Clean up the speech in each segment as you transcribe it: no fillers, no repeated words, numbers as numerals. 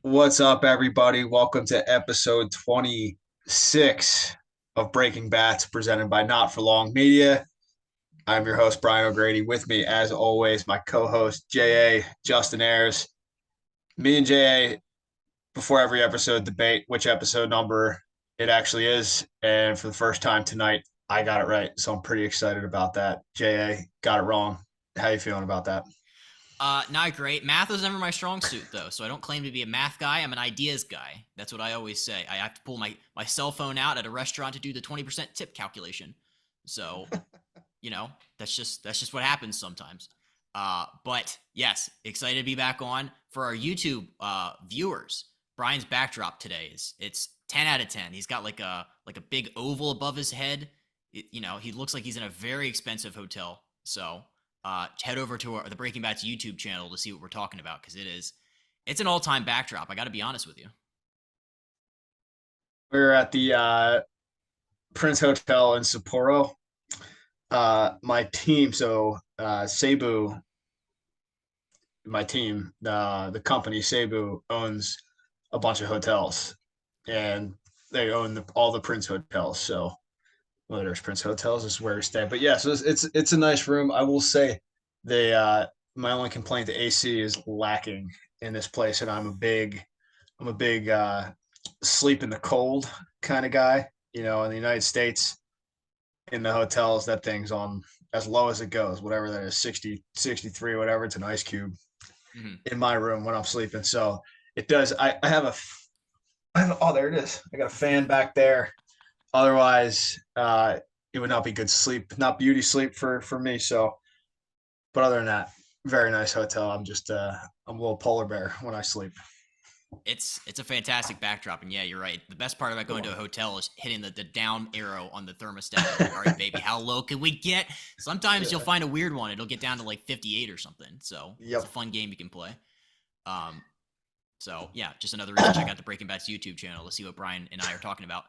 What's up, everybody? Welcome to episode 26 of Breaking Bats, presented by Not For Long Media. I'm your host, Brian O'Grady. With me, as always, my co-host, JA Justin Ayers. Me and JA, before every episode, debate which episode number it actually is. And for the first time tonight, I got it right. So I'm pretty excited about that. JA got it wrong. How you feeling about that? Not great. Math was never my strong suit, though, so I don't claim to be a math guy. I'm an ideas guy. That's what I always say. I have to pull my cell phone out at a restaurant to do the 20% tip calculation. So, that's just what happens sometimes. But yes, excited to be back on for our YouTube viewers. Brian's backdrop today it's 10 out of 10. He's got like a big oval above his head. He looks like he's in a very expensive hotel. So head over to the Breaking Bad's YouTube channel to see what we're talking about, because it's an all-time backdrop. I got to be honest with you. We're at the Prince Hotel in Sapporo. My team, Cebu, my team, the company Cebu owns a bunch of hotels, and they own all the Prince hotels. So, well, there's Prince hotels. This is where we stay. But yeah, so it's a nice room. I will say, they my only complaint, the AC is lacking in this place, and I'm a big sleep in the cold kind of guy. In the United States, in the hotels, that thing's on as low as it goes, whatever that is, 60, 63, whatever. It's an ice cube Mm-hmm. in my room when I'm sleeping. So it does. Oh, there it is. I got a fan back there. Otherwise, it would not be good sleep, not beauty sleep for me. So, but other than that, very nice hotel. I'm a little polar bear when I sleep. It's a fantastic backdrop, and yeah, you're right. The best part about going to a hotel is hitting the down arrow on the thermostat. Like, all right, baby, how low can we get? Sometimes you'll find a weird one. It'll get down to like 58 or something. So it's a Yep. fun game you can play. So yeah, just another reason to check out the Breaking Bad's YouTube channel to see what Brian and I are talking about.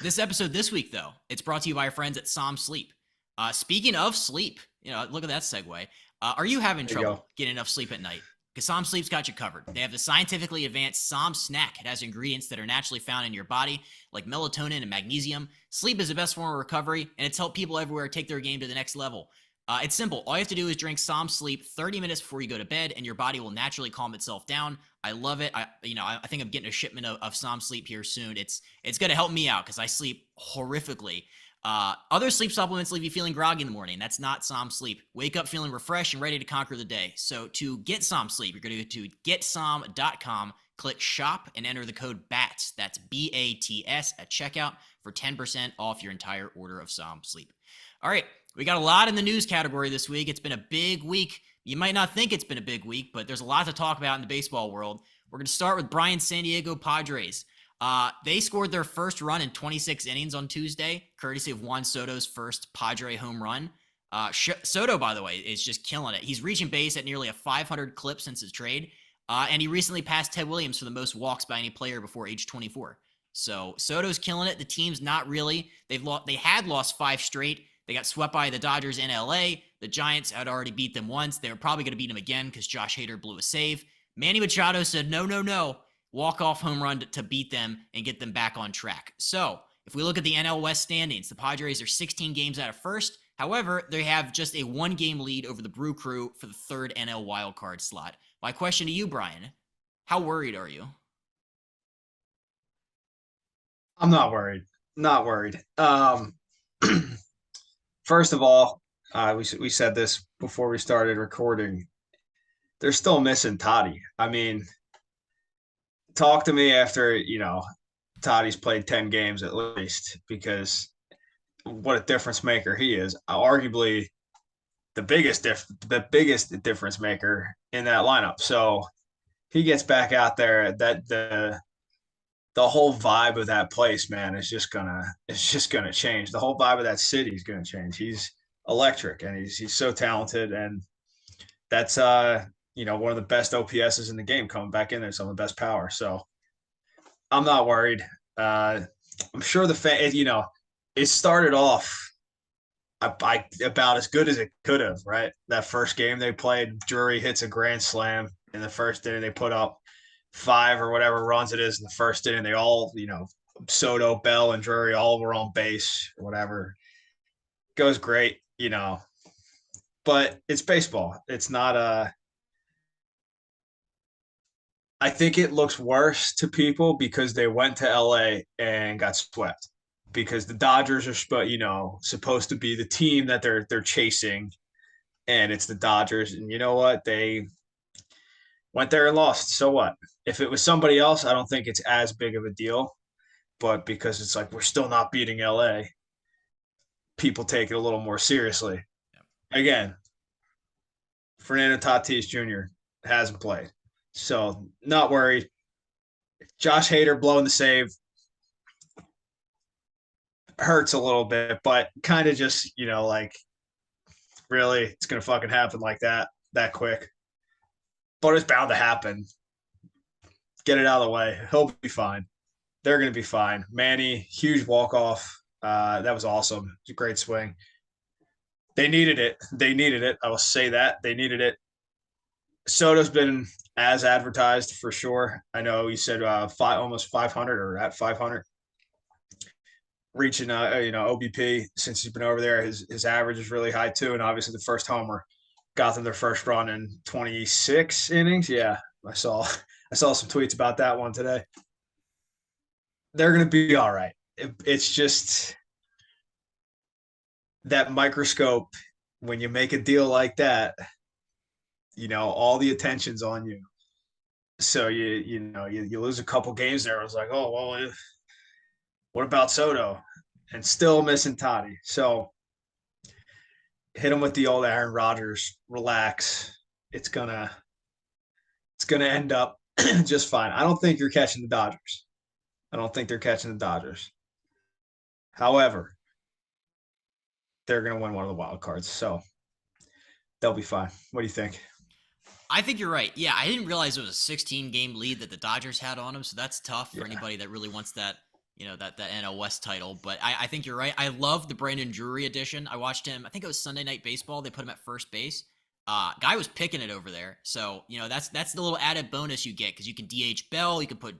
This episode this week, though, it's brought to you by our friends at Som Sleep. Speaking of sleep, look at that segue. Are you having There you trouble go. getting enough sleep at night? Because Som Sleep's got you covered. They have the scientifically advanced Som Snack. It has ingredients that are naturally found in your body, like melatonin and magnesium. Sleep is the best form of recovery, and it's helped people everywhere take their game to the next level. It's simple. All you have to do is drink Som Sleep 30 minutes before you go to bed, and your body will naturally calm itself down. I love it. I think I'm getting a shipment of Som Sleep here soon. It's going to help me out because I sleep horrifically. Other sleep supplements leave you feeling groggy in the morning. That's not Som Sleep. Wake up feeling refreshed and ready to conquer the day. So to get Som Sleep, you're going to go to getsom.com, click shop, and enter the code BATS. That's BATS at checkout for 10% off your entire order of Som Sleep. All right, we got a lot in the news category this week. It's been a big week. You might not think it's been a big week, but there's a lot to talk about in the baseball world. We're going to start with Brian's San Diego Padres. They scored their first run in 26 innings on Tuesday, courtesy of Juan Soto's first Padre home run. Soto, by the way, is just killing it. He's reaching base at nearly a 500 clip since his trade, and he recently passed Ted Williams for the most walks by any player before age 24. So Soto's killing it. The team's not really. They had lost 5 straight. They got swept by the Dodgers in LA. The Giants had already beat them once. They were probably going to beat them again because Josh Hader blew a save. Manny Machado said, no, no, no. Walk-off home run to beat them and get them back on track. So if we look at the NL West standings, the Padres are 16 games out of first. However, they have just a 1-game lead over the Brew Crew for the third NL wildcard slot. My question to you, Brian, how worried are you? I'm not worried. Not worried. First of all, we said this before we started recording. They're still missing Toddy. I mean, talk to me after Toddy's played 10 games at least, because what a difference maker he is. Arguably the biggest difference maker in that lineup. So he gets back out there, that the whole vibe of that place, man, it's just gonna change. The whole vibe of that city is gonna change. He's electric, and he's so talented, and that's one of the best OPSs in the game coming back in there, some of the best power. So I'm not worried. I'm sure it started off about as good as it could have, right? That first game they played, Drury hits a grand slam in the first inning they put up. 5 or whatever runs it is in the first inning. They all, Soto, Bell, and Drury all were on base or whatever. Goes great. But it's baseball. It's not a. I think it looks worse to people because they went to LA and got swept. Because the Dodgers are, supposed to be the team that they're chasing, and it's the Dodgers. And you know what? They went there and lost. So what? If it was somebody else, I don't think it's as big of a deal. But because it's like we're still not beating LA, people take it a little more seriously. Again, Fernando Tatis Jr. hasn't played. So not worried. Josh Hader blowing the save hurts a little bit, but kind of just, like really it's gonna fucking happen like that quick. But it's bound to happen. Get it out of the way. He'll be fine. They're gonna be fine. Manny, huge walk off. That was awesome. It's a great swing. They needed it. They needed it. I will say that. They needed it. Soto's been as advertised for sure. I know you said almost 500 or at 500, reaching OBP since he's been over there. His average is really high too, and obviously the first homer got them their first run in 26 innings. Yeah, I saw some tweets about that one today. They're going to be all right. It's just that microscope when you make a deal like that. All the attention's on you. So you lose a couple games there. I was like, oh well, what about Soto? And still missing Toddy. So hit him with the old Aaron Rodgers. Relax. It's gonna end up just fine. I don't think you're catching the Dodgers. I don't think they're catching the Dodgers. However, they're gonna win one of the wild cards. So they'll be fine. What do you think? I think you're right. Yeah, I didn't realize it was a 16 game lead that the Dodgers had on them, so that's tough for anybody that really wants that, that NL West title. But I think you're right. I love the Brandon Drury edition. I watched him. I think it was Sunday Night Baseball. They put him at first base. Guy was picking it over there. So that's the little added bonus you get because you can DH Bell. You can put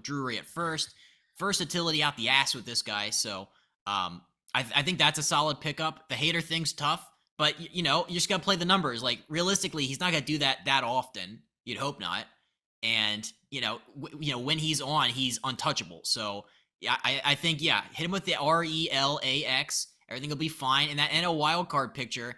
Drury at first. Versatility out the ass with this guy. So I think that's a solid pickup. The Hater thing's tough. But, you just got to play the numbers. Like, realistically, he's not going to do that often. You'd hope not. And, when he's on, he's untouchable. So, yeah, I think, hit him with the RELAX. Everything will be fine. And that NL wildcard picture,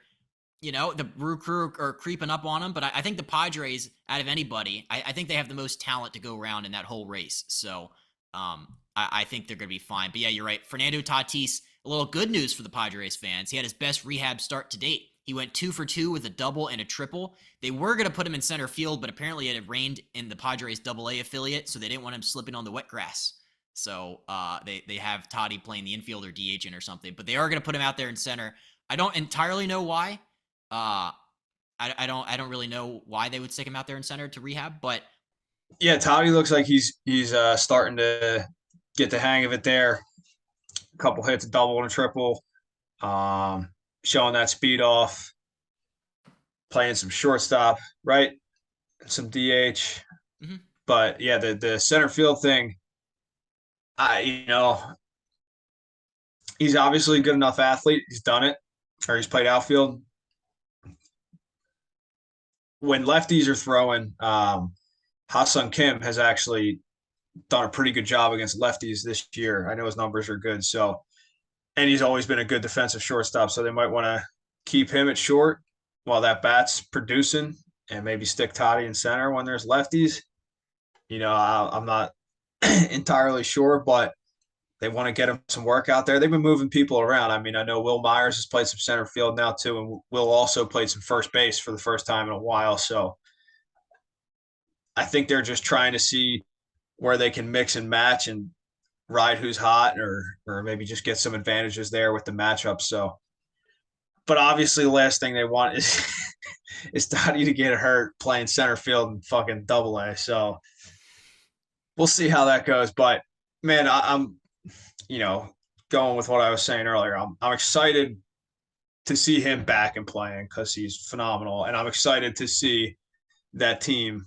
the Brew Crew are creeping up on him. But I think the Padres, out of anybody, I think they have the most talent to go around in that whole race. So, I think they're going to be fine. But, yeah, you're right. Fernando Tatis, a little good news for the Padres fans. He had his best rehab start to date. He went 2 for 2 with a double and a triple. They were going to put him in center field, but apparently it had rained in the Padres AA affiliate, so they didn't want him slipping on the wet grass. So they have Toddy playing the infield or DHing or something, but they are going to put him out there in center. I don't entirely know why. I don't really know why they would stick him out there in center to rehab, but yeah, Toddy looks like he's starting to get the hang of it there. A couple hits, a double and a triple, showing that speed off, playing some shortstop, right? Some DH. Mm-hmm. But yeah, the center field thing, he's obviously a good enough athlete. He's done it, or he's played outfield. When lefties are throwing, Ha-Seong Kim has actually done a pretty good job against lefties this year. I know his numbers are good. So, and he's always been a good defensive shortstop. So they might want to keep him at short while that bat's producing and maybe stick Toddy in center when there's lefties. I'm not entirely sure, but they want to get him some work out there. They've been moving people around. I mean, I know Will Myers has played some center field now too, and Will also played some first base for the first time in a while. So I think they're just trying to see where they can mix and match and ride who's hot or maybe just get some advantages there with the matchup. So, but obviously the last thing they want is Toddy to get hurt playing center field in fucking AA. So we'll see how that goes. But man, I'm going with what I was saying earlier. I'm excited to see him back and playing because he's phenomenal. And I'm excited to see that team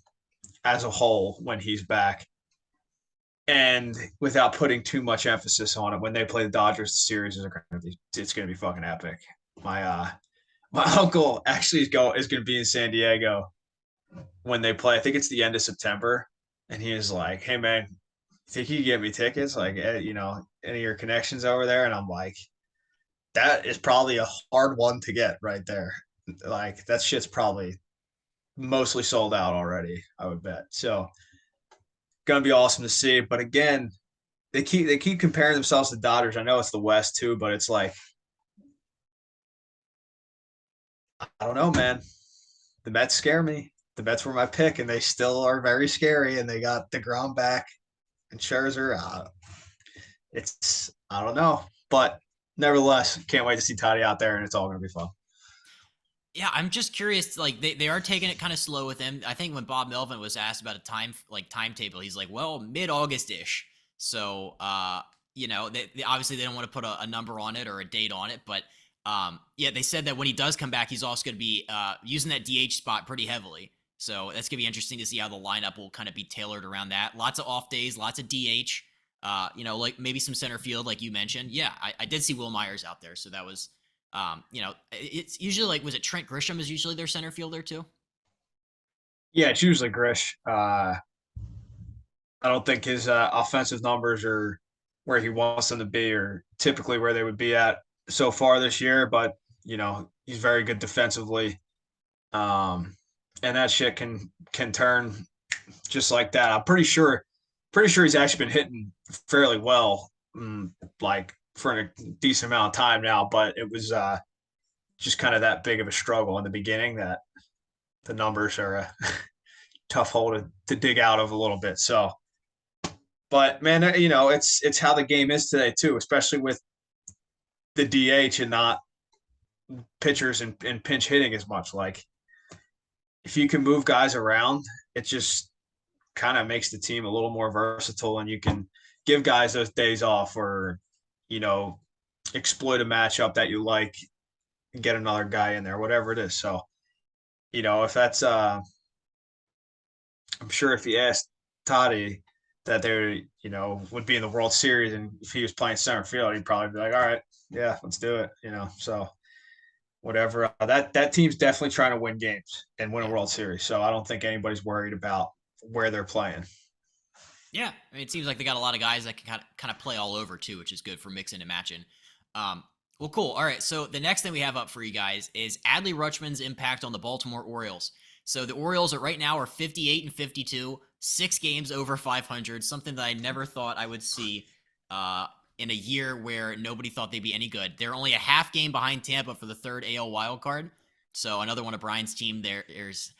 as a whole when he's back. And without putting too much emphasis on it, when they play the Dodgers, the series is going to be it's going to be fucking epic. My my uncle actually is going to be in San Diego when they play. I think it's the end of September, and he is like, "Hey man, think you can get me tickets? Like, any of your connections over there?" And I'm like, "That is probably a hard one to get right there. Like, that shit's probably mostly sold out already. I would bet." So, gonna be awesome to see. But again, they keep comparing themselves to Dodgers. I know it's the West too, but it's like I don't know, man. The Mets scare me. The Mets were my pick, and they still are very scary. And they got DeGrom back and Scherzer. It's I don't know, but nevertheless, can't wait to see Toddy out there, and it's all gonna be fun. Yeah, I'm just curious. Like they are taking it kind of slow with him. I think when Bob Melvin was asked about a timetable, he's like, well, mid-August ish. So they obviously they don't want to put a number on it or a date on it, but yeah, they said that when he does come back, he's also going to be using that DH spot pretty heavily. So that's gonna be interesting to see how the lineup will kind of be tailored around that. Lots of off days, lots of DH. Like maybe some center field, like you mentioned. Yeah, I did see Will Myers out there, so that was it's usually like, was it Trent Grisham is usually their center fielder too? Yeah, it's usually Grish. I don't think his offensive numbers are where he wants them to be, or typically where they would be at so far this year. But he's very good defensively, um, and that shit can turn just like that. I'm pretty sure he's actually been hitting fairly well, like for a decent amount of time now. But it was just kind of that big of a struggle in the beginning that the numbers are a tough hole to dig out of a little bit. So, but man, it's how the game is today too, especially with the DH and not pitchers and pinch hitting as much. Like if you can move guys around, it just kind of makes the team a little more versatile, and you can give guys those days off, or you know exploit a matchup that you like and get another guy in there, whatever it is. So if that's I'm sure if you asked Toddy that they would be in the World Series, and if he was playing center field, he'd probably be like, all right, yeah, let's do it. So whatever. That team's definitely trying to win games and win a Yeah. World Series. So I don't think anybody's worried about where they're playing. Yeah, I mean, it seems like they got a lot of guys that can kind of play all over too, which is good for mixing and matching. Well, cool. All right, so the next thing we have up for you guys is Adley Rutschman's impact on the Baltimore Orioles. So the Orioles right now are 58 and 52, 6 games over 500, something that I never thought I would see in a year where nobody thought they'd be any good. They're only a half game behind Tampa for the third AL wild card. So another one of Brian's team there's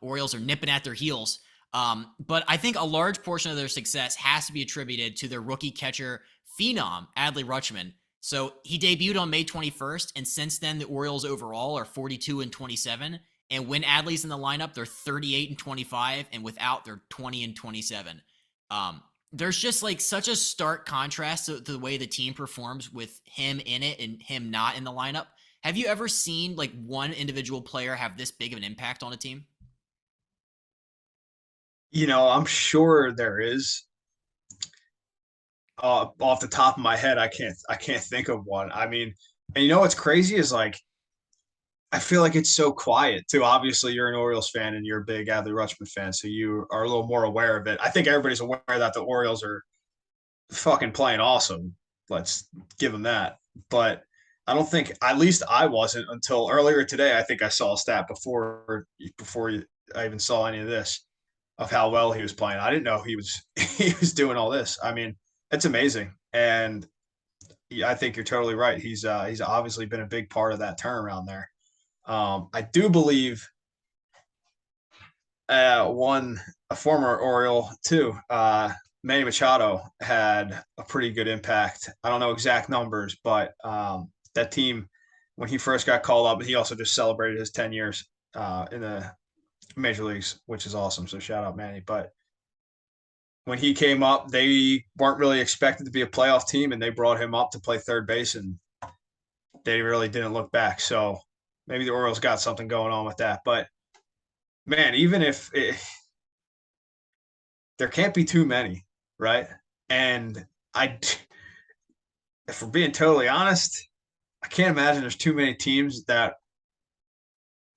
Orioles are nipping at their heels. But I think a large portion of their success has to be attributed to their rookie catcher phenom, Adley Rutschman. So he debuted on May 21st, and since then the Orioles overall are 42 and 27. And when Adley's in the lineup, they're 38 and 25, and without, they're 20 and 27. There's just like such a stark contrast to the way the team performs with him in it and him not in the lineup. Have you ever seen like one individual player have this big of an impact on a team? I'm sure there is. Off the top of my head, I can't think of one. I mean, and what's crazy is like I feel like it's so quiet too. Obviously, you're an Orioles fan and you're a big Adley Rutschman fan, so you are a little more aware of it. I think everybody's aware that the Orioles are fucking playing awesome. Let's give them that. But I don't think, at least I wasn't until earlier today. I think I saw a stat before I even saw any of this of how well he was playing. I didn't know he was he was doing all this. I mean, it's amazing, and yeah, I think you're totally right. He's obviously been a big part of that turnaround there. I do believe one a former Oriole too. Manny Machado had a pretty good impact. I don't know exact numbers, but that team when he first got called up, he also just celebrated his 10 years in the major leagues, which is awesome. So shout out Manny. But when he came up, they weren't really expected to be a playoff team, and they brought him up to play third base, and they really didn't look back. So maybe the Orioles got something going on with that. But man, even if there can't be too many, right? And I, if we're being totally honest, I can't imagine there's too many teams that,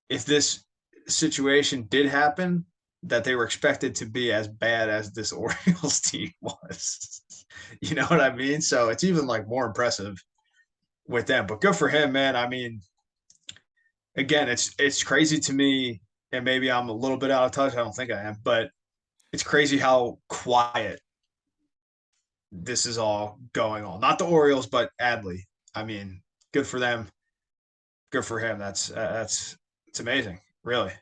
if this situation did happen, that they were expected to be as bad as this Orioles team was. You know what I mean? So it's even like more impressive with them. But good for him, man. I mean, again, it's crazy to me, and maybe I'm a little bit out of touch. I don't think I am, but it's crazy how quiet this is all going on. Not the Orioles, but Adley. I mean, good for them. Good for him. That's it's amazing, really.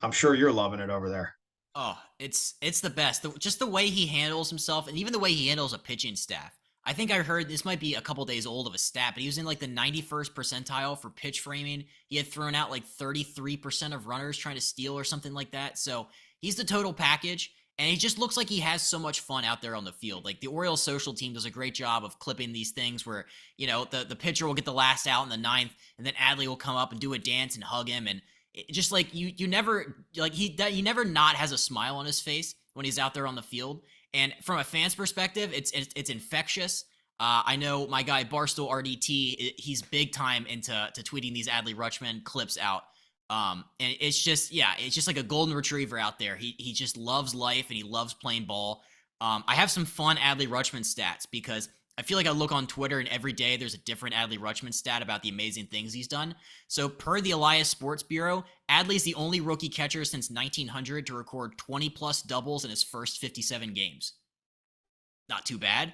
I'm sure you're loving it over there. Oh, it's the best. Just the way he handles himself, and even the way he handles a pitching staff. I think I heard this might be a couple days old of a stat, but he was in like the 91st percentile for pitch framing. He had thrown out like 33% of runners trying to steal or something like that. So he's the total package. And he just looks like he has so much fun out there on the field. Like the Orioles social team does a great job of clipping these things where, the pitcher will get the last out in the ninth, and then Adley will come up and do a dance and hug him. And just like you never like he never not has a smile on his face when he's out there on the field. And from a fan's perspective, it's infectious. I know my guy Barstool RDT, he's big time into tweeting these Adley Rutschman clips out. And it's just like a golden retriever out there. He just loves life and he loves playing ball. I have some fun Adley Rutschman stats because I feel like I look on Twitter and every day there's a different Adley Rutschman stat about the amazing things he's done. So per the Elias Sports Bureau, Adley's the only rookie catcher since 1900 to record 20 plus doubles in his first 57 games. Not too bad.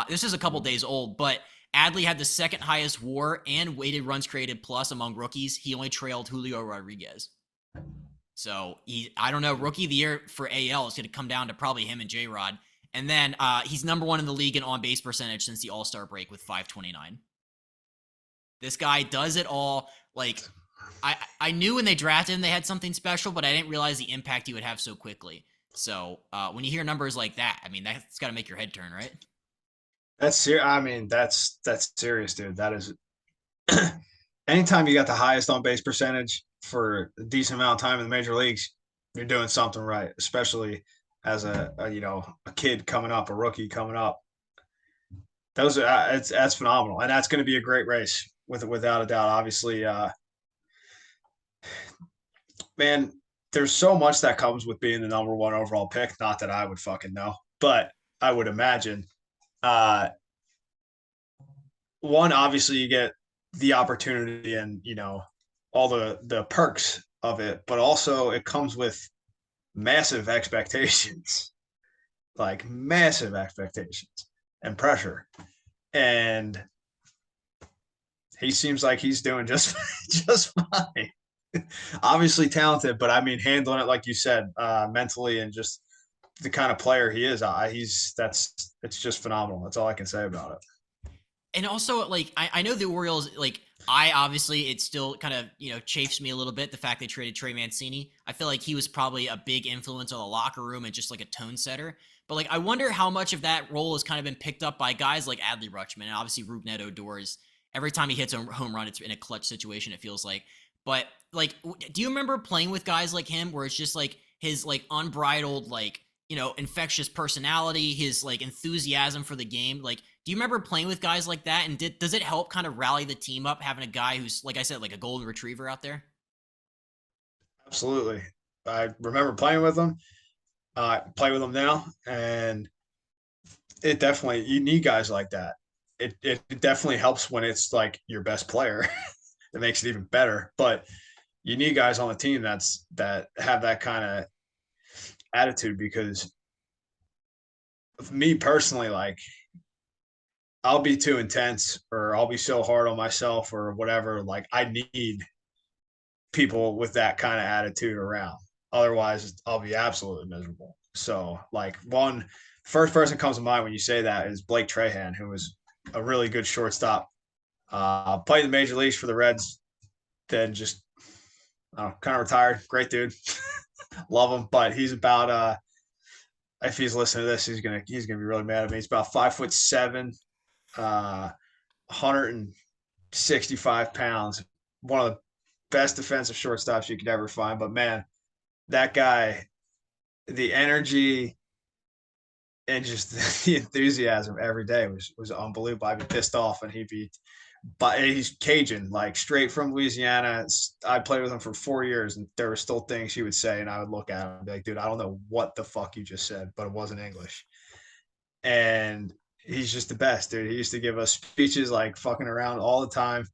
This is a couple days old, but Adley had the second highest WAR and weighted runs created plus among rookies. He only trailed Julio Rodriguez. So I don't know, rookie of the year for AL is going to come down to probably him and J-Rod. And then he's number one in the league in on-base percentage since the All-Star break with 529. This guy does it all. Like, I knew when they drafted him they had something special, but I didn't realize the impact he would have so quickly. So when you hear numbers like that, I mean, that's got to make your head turn, right? That's serious. I mean, that's serious, dude. That is anytime you got the highest on base percentage for a decent amount of time in the major leagues, you're doing something right, especially as a kid coming up, a rookie coming up. That's phenomenal, and that's going to be a great race without a doubt. Obviously, man, there's so much that comes with being the number one overall pick. Not that I would fucking know, but I would imagine. One, obviously, you get the opportunity and all the perks of it, but also it comes with massive expectations, like massive expectations and pressure. And he seems like he's doing just just fine. Obviously talented, but I mean handling it like you said, mentally and just the kind of player he is. It's just phenomenal. That's all I can say about it. And also, like, I know the Orioles, like, I obviously, it still kind of, chafes me a little bit, the fact they traded Trey Mancini. I feel like he was probably a big influence on the locker room and just like a tone setter. But, like, I wonder how much of that role has kind of been picked up by guys like Adley Rutschman and obviously Rougned Odor's. Every time he hits a home run, it's in a clutch situation, it feels like. But, like, do you remember playing with guys like him where it's just, like, his, like, unbridled, like, infectious personality, his like enthusiasm for the game? Like, do you remember playing with guys like that? And does it help kind of rally the team up having a guy who's, like I said, like a golden retriever out there? Absolutely. I remember playing with him. I play with him now, and it definitely you need guys like that. It definitely helps when it's like your best player. It makes it even better. But you need guys on the team that have that kind of attitude because of me personally, like I'll be too intense or I'll be so hard on myself or whatever. Like I need people with that kind of attitude around. Otherwise, I'll be absolutely miserable. So, like one first person comes to mind when you say that is Blake Trahan, who was a really good shortstop. Played in the major leagues for the Reds, then just kind of retired. Great dude, love him. But he's about if he's listening to this, he's gonna be really mad at me. He's about 5'7", 165 pounds. One of the best defensive shortstops you could ever find. But man, that guy, the energy, and just the enthusiasm every day was unbelievable. I'd be pissed off, and but he's Cajun, like straight from Louisiana. I played with him for 4 years, and there were still things he would say, and I would look at him and be like, dude, I don't know what the fuck you just said, but it wasn't English. And he's just the best, dude. He used to give us speeches like fucking around all the time.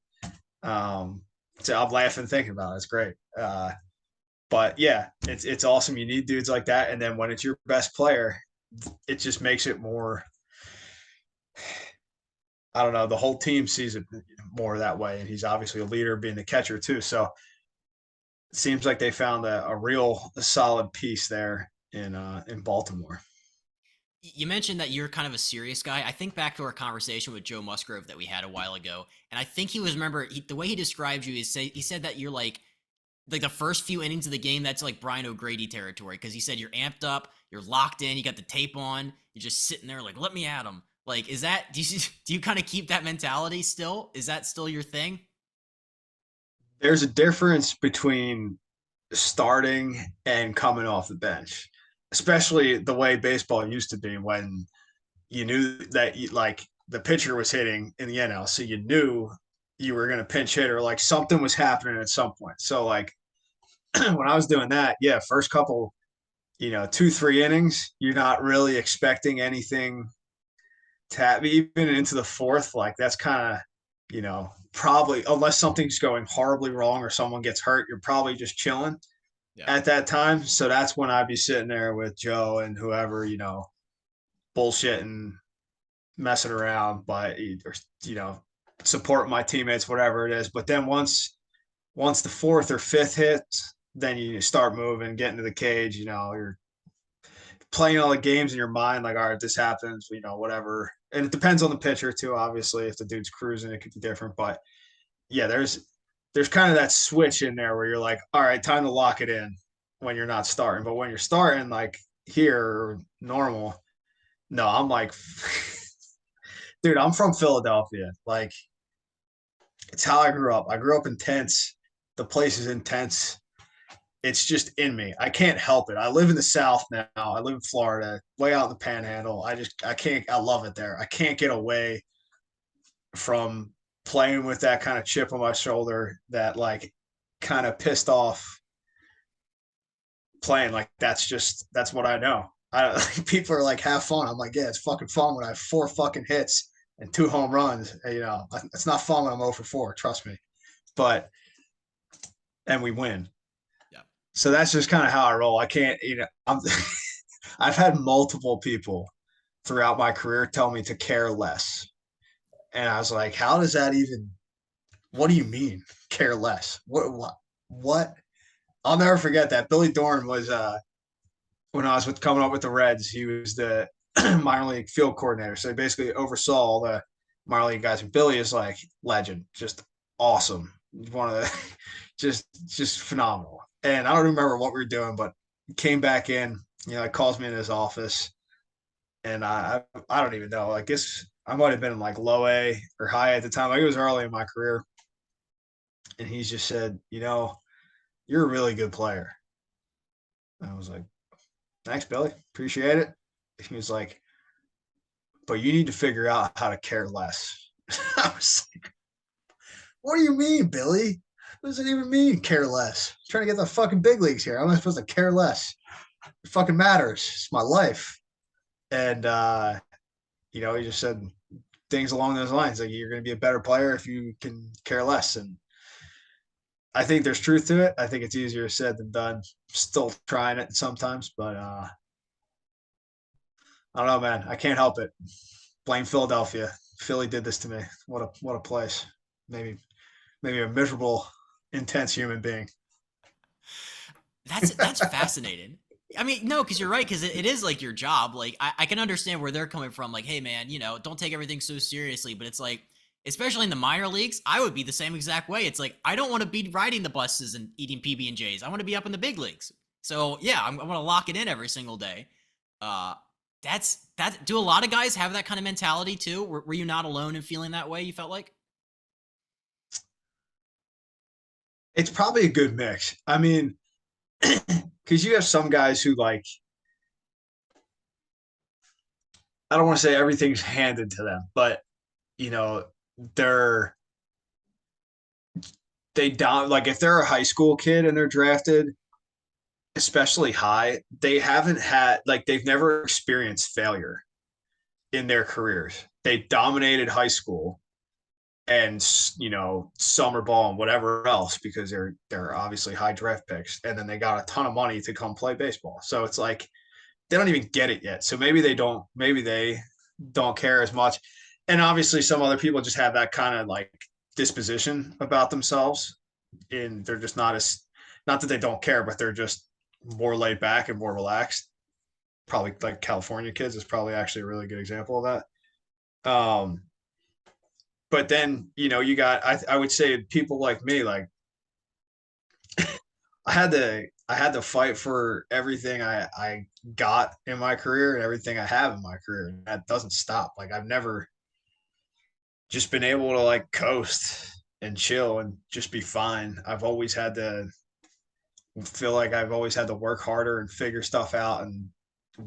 So I'm laughing thinking about it. It's great. But yeah, it's awesome. You need dudes like that, and then when it's your best player, it just makes it more. I don't know. The whole team sees it more that way, and he's obviously a leader, being the catcher too. So it seems like they found a real solid piece there in Baltimore. You mentioned that you're kind of a serious guy. I think back to our conversation with Joe Musgrove that we had a while ago, and I think he was the way he described you is he said that you're like the first few innings of the game, that's like Brian O'Grady territory, because he said you're amped up, you're locked in, you got the tape on, you're just sitting there like, let me at him. Like, is that do you kind of keep that mentality still? Is that still your thing? There's a difference between starting and coming off the bench, especially the way baseball used to be when you knew that like the pitcher was hitting in the NL, so you knew you were going to pinch hit or like something was happening at some point. So like when I was doing that, yeah, first couple, 2, 3 innings, you're not really expecting anything to happen. Even into the fourth, like that's kind of, probably unless something's going horribly wrong or someone gets hurt, you're probably just chilling Yeah. at that time. So that's when I'd be sitting there with Joe and whoever, bullshitting, messing around, but or support my teammates, whatever it is. But then once the fourth or fifth hits, then you start moving, get into the cage. You're playing all the games in your mind, like, all right, this happens, whatever. And it depends on the pitcher too. Obviously, if the dude's cruising, it could be different. But yeah, there's kind of that switch in there where you're like, all right, time to lock it in when you're not starting. But when you're starting, like here, normal, no, I'm like, dude, I'm from Philadelphia. Like, it's how I grew up. I grew up intense. The place is intense. It's just in me. I can't help it. I live in the South now. I live in Florida, way out in the Panhandle. I can't. I love it there. I can't get away from playing with that kind of chip on my shoulder, that like kind of pissed off playing. Like that's what I know. People are like, have fun. I'm like, yeah, it's fucking fun when I have 4 fucking hits and 2 home runs. It's not fun when I'm 0 for 4. Trust me. But and we win. Yeah. So that's just kind of how I roll. I can't, I've had multiple people throughout my career tell me to care less. And I was like, how does that even, what do you mean care less? What? I'll never forget that. Billy Dorn was, when I was coming up with the Reds, he was the minor league field coordinator. So he basically oversaw all the minor league guys. And Billy is like legend, just awesome. One of the, just phenomenal. And I don't remember what we were doing, but he came back in, he calls me in his office, and I don't even know. I guess I might have been in like low A or high at the time. Like, it was early in my career. And he just said, you're a really good player. And I was like, thanks, Billy. Appreciate it. He was like, but you need to figure out how to care less. I was like, what do you mean, Billy? What does it even mean, care less? I'm trying to get the fucking big leagues here. I'm not supposed to care less. It fucking matters. It's my life. And he just said things along those lines, like, you're going to be a better player if you can care less. And I think there's truth to it. I think it's easier said than done. Still trying it sometimes, but I don't know, man. I can't help it. Blame Philadelphia. Philly did this to me. What a place. Maybe a miserable, intense human being. That's fascinating. I mean, no, because you're right, because it is like your job. Like, I can understand where they're coming from. Like, hey, man, don't take everything so seriously. But it's like, especially in the minor leagues, I would be the same exact way. It's like, I don't want to be riding the buses and eating PB&Js. I want to be up in the big leagues. So yeah, I want to lock it in every single day. That's that. Do a lot of guys have that kind of mentality too? Were you not alone in feeling that way? You felt like? It's probably a good mix. I mean, because you have some guys who like I don't want to say everything's handed to them, but you know, they're they don't like if they're a high school kid and they're drafted, especially high, they haven't had like they've never experienced failure in their careers. They dominated high school and summer ball and whatever else because they're obviously high draft picks, and then they got a ton of money to come play baseball. So it's like they don't even get it yet. So maybe they don't care as much. And obviously some other people just have that kind of like disposition about themselves, and they're just not that they don't care, but they're just more laid back and more relaxed. Probably like California kids is probably actually a really good example of that. But then you got I would say people like me, like I had to fight for everything I got in my career and everything I have in my career. And that doesn't stop. Like I've never just been able to like coast and chill and just be fine. I've always had to feel like I've always had to work harder and figure stuff out and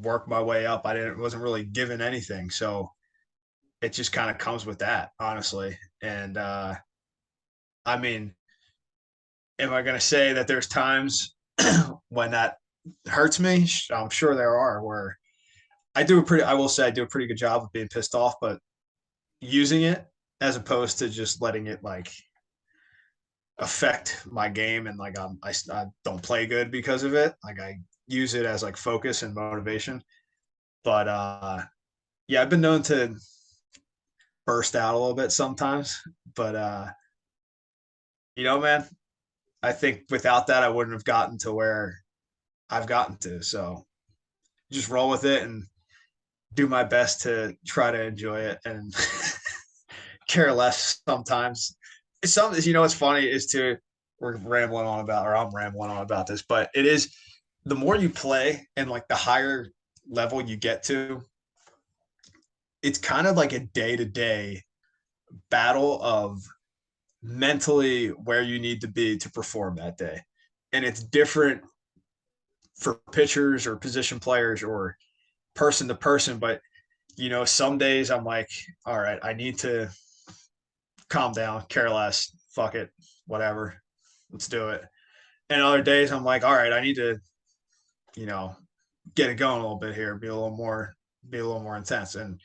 work my way up. Wasn't really given anything. So it just kind of comes with that, honestly. And I mean, am I going to say that there's times when that hurts me? I'm sure there are where I will say I do a pretty good job of being pissed off, but using it as opposed to just letting it like affect my game and like I don't play good because of it. Like I use it as like focus and motivation. But yeah, I've been known to burst out a little bit sometimes. But man, I think without that I wouldn't have gotten to where I've gotten to. So just roll with it and do my best to try to enjoy it and care less sometimes. What's funny is we're rambling on about, or I'm rambling on about this, but it is the more you play and like the higher level you get to, it's kind of like a day to day battle of mentally where you need to be to perform that day. And it's different for pitchers or position players or person to person. But, some days I'm like, all right, I need to calm down, care less, fuck it, whatever, let's do it. And other days I'm like, all right, I need to, you know, get it going a little bit here, be a little more intense. And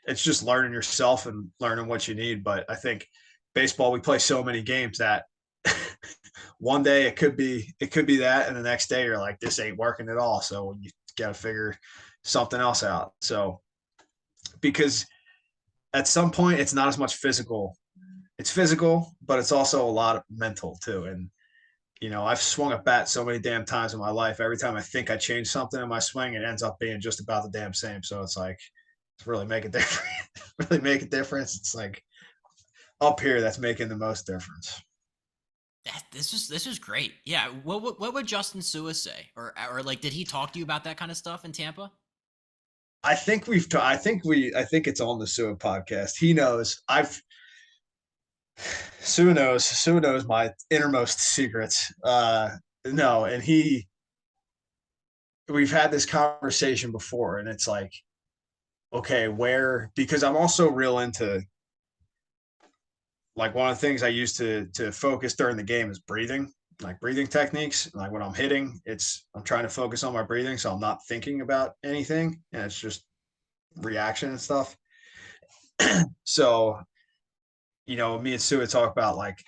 it's just learning yourself and learning what you need. But I think baseball, we play so many games that one day it could be that, and the next day you're like, this ain't working at all. So you got to figure something else out. So because at some point it's not as much physical. It's physical, but it's also a lot of mental too. And I've swung a bat so many damn times in my life. Every time I think I change something in my swing, it ends up being just about the damn same. So it's like, it's really make a difference. Really make a difference. It's like up here that's making the most difference. This is great. Yeah. What would Justin Sua say, or like did he talk to you about that kind of stuff in Tampa? I think I think it's on the Sua podcast. He knows. Sua knows my innermost secrets. No, and we've had this conversation before, and it's like, okay, because I'm also real into, like, one of the things I use to focus during the game is breathing, like breathing techniques. Like when I'm hitting, I'm trying to focus on my breathing, so I'm not thinking about anything, and it's just reaction and stuff. So, me and Sue talk about like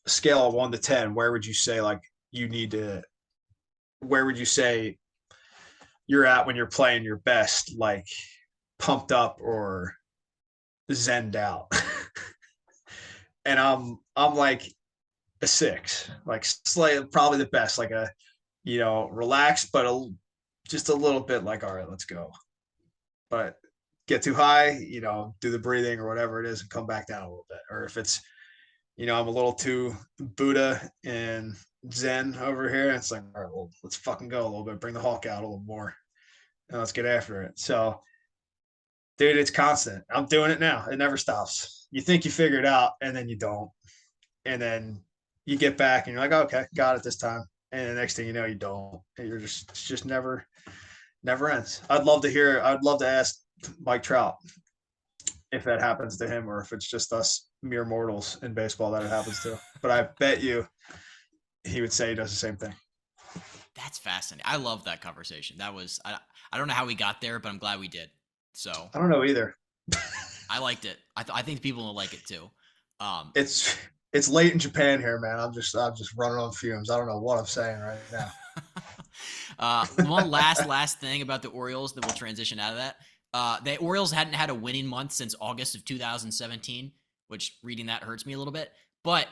a scale of 1 to 10. Where would you say like you need to? Where would you say you're at when you're playing your best, like pumped up or zenned out? And I'm like a 6, like slightly, probably the best, like a relaxed, but just a little bit like, all right, let's go. But get too high, do the breathing or whatever it is and come back down a little bit. Or if it's, I'm a little too Buddha and Zen over here, it's like, all right, well, let's fucking go a little bit, bring the Hulk out a little more, and let's get after it. So, dude, it's constant. I'm doing it now. It never stops. You think you figure it out, and then you don't. And then you get back and you're like, okay, got it this time. And the next thing you know, you don't. And it's just never ends. I'd love to ask Mike Trout, if that happens to him, or if it's just us mere mortals in baseball that it happens to. But I bet you he would say he does the same thing. That's fascinating. I love that conversation. That was I don't know how we got there, but I'm glad we did. So I don't know either. I liked it. I think people will like it too. It's late in Japan here, man. I'm just running on fumes. I don't know what I'm saying right now. One last thing about the Orioles, then we'll transition out of that. The Orioles hadn't had a winning month since August of 2017, which reading that hurts me a little bit. But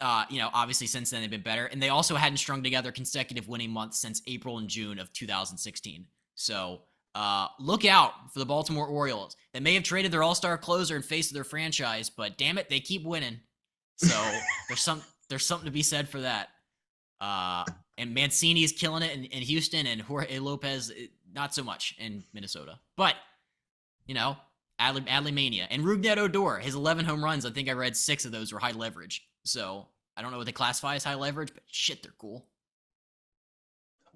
obviously since then they've been better, and they also hadn't strung together consecutive winning months since April and June of 2016. So look out for the Baltimore Orioles. They may have traded their all-star closer in face of their franchise, but damn it, they keep winning. So there's something to be said for that. And Mancini is killing it in Houston, and Jorge Lopez not so much in Minnesota. But Adley Mania and Rougned Odor, his 11 home runs. I think I read 6 of those were high leverage. So I don't know what they classify as high leverage, but shit, they're cool.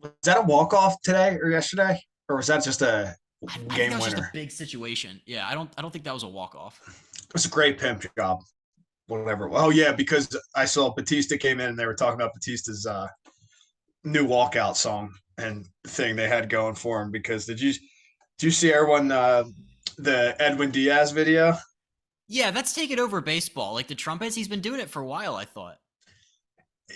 Was that a walk-off today or yesterday, or was that just a I game think that was winner? just a big situation. Yeah, I don't think that was a walk-off. It was a great pimp job. Whatever. Oh yeah, because I saw Batista came in and they were talking about Batista's new walkout song and thing they had going for him. Because did you see everyone the Edwin Diaz video? Yeah, that's taken over baseball. Like the trumpets, he's been doing it for a while, I thought.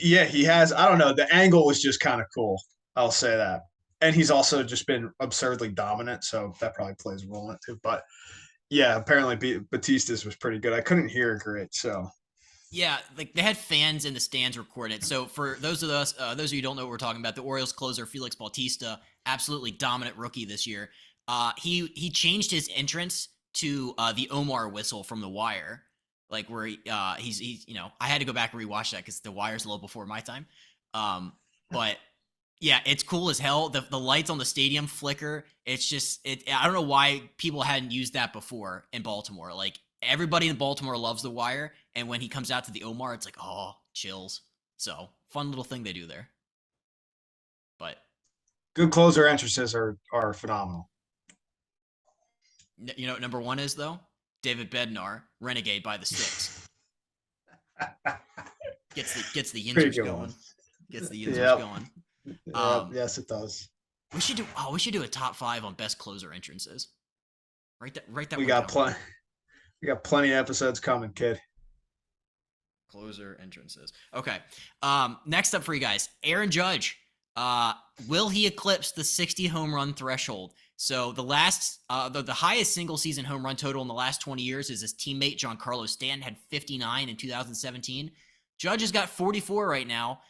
Yeah, he has. I don't know. The angle was just kind of cool. I'll say that. And he's also just been absurdly dominant, so that probably plays a role in it too. But yeah, apparently Batista's was pretty good. I couldn't hear it great, so. Yeah, like they had fans in the stands recording it. So for those of you who don't know what we're talking about, the Orioles closer Felix Bautista, absolutely dominant rookie this year. He changed his entrance to the Omar whistle from The Wire, like where he's I had to go back and rewatch that because The Wire's a little before my time. But yeah, it's cool as hell. The lights on the stadium flicker. It's just I don't know why people hadn't used that before in Baltimore. Like everybody in Baltimore loves The Wire, and when he comes out to the Omar, it's like, oh, chills. So fun little thing they do there. But good closer entrances are phenomenal. You know what number 1 is though? David Bednar, Renegade by the Sticks. Gets the yinzers going. Gets the yinzers going. Yes, it does. We should do a top 5 on best closer entrances. Write that. We got plenty. We got plenty of episodes coming, kid. Closer entrances. Okay. Next up for you guys, Aaron Judge. Will he eclipse the 60 home run threshold? So the highest single season home run total in the last 20 years is his teammate Giancarlo Stanton had 59 in 2017. Judge has got 44 right now.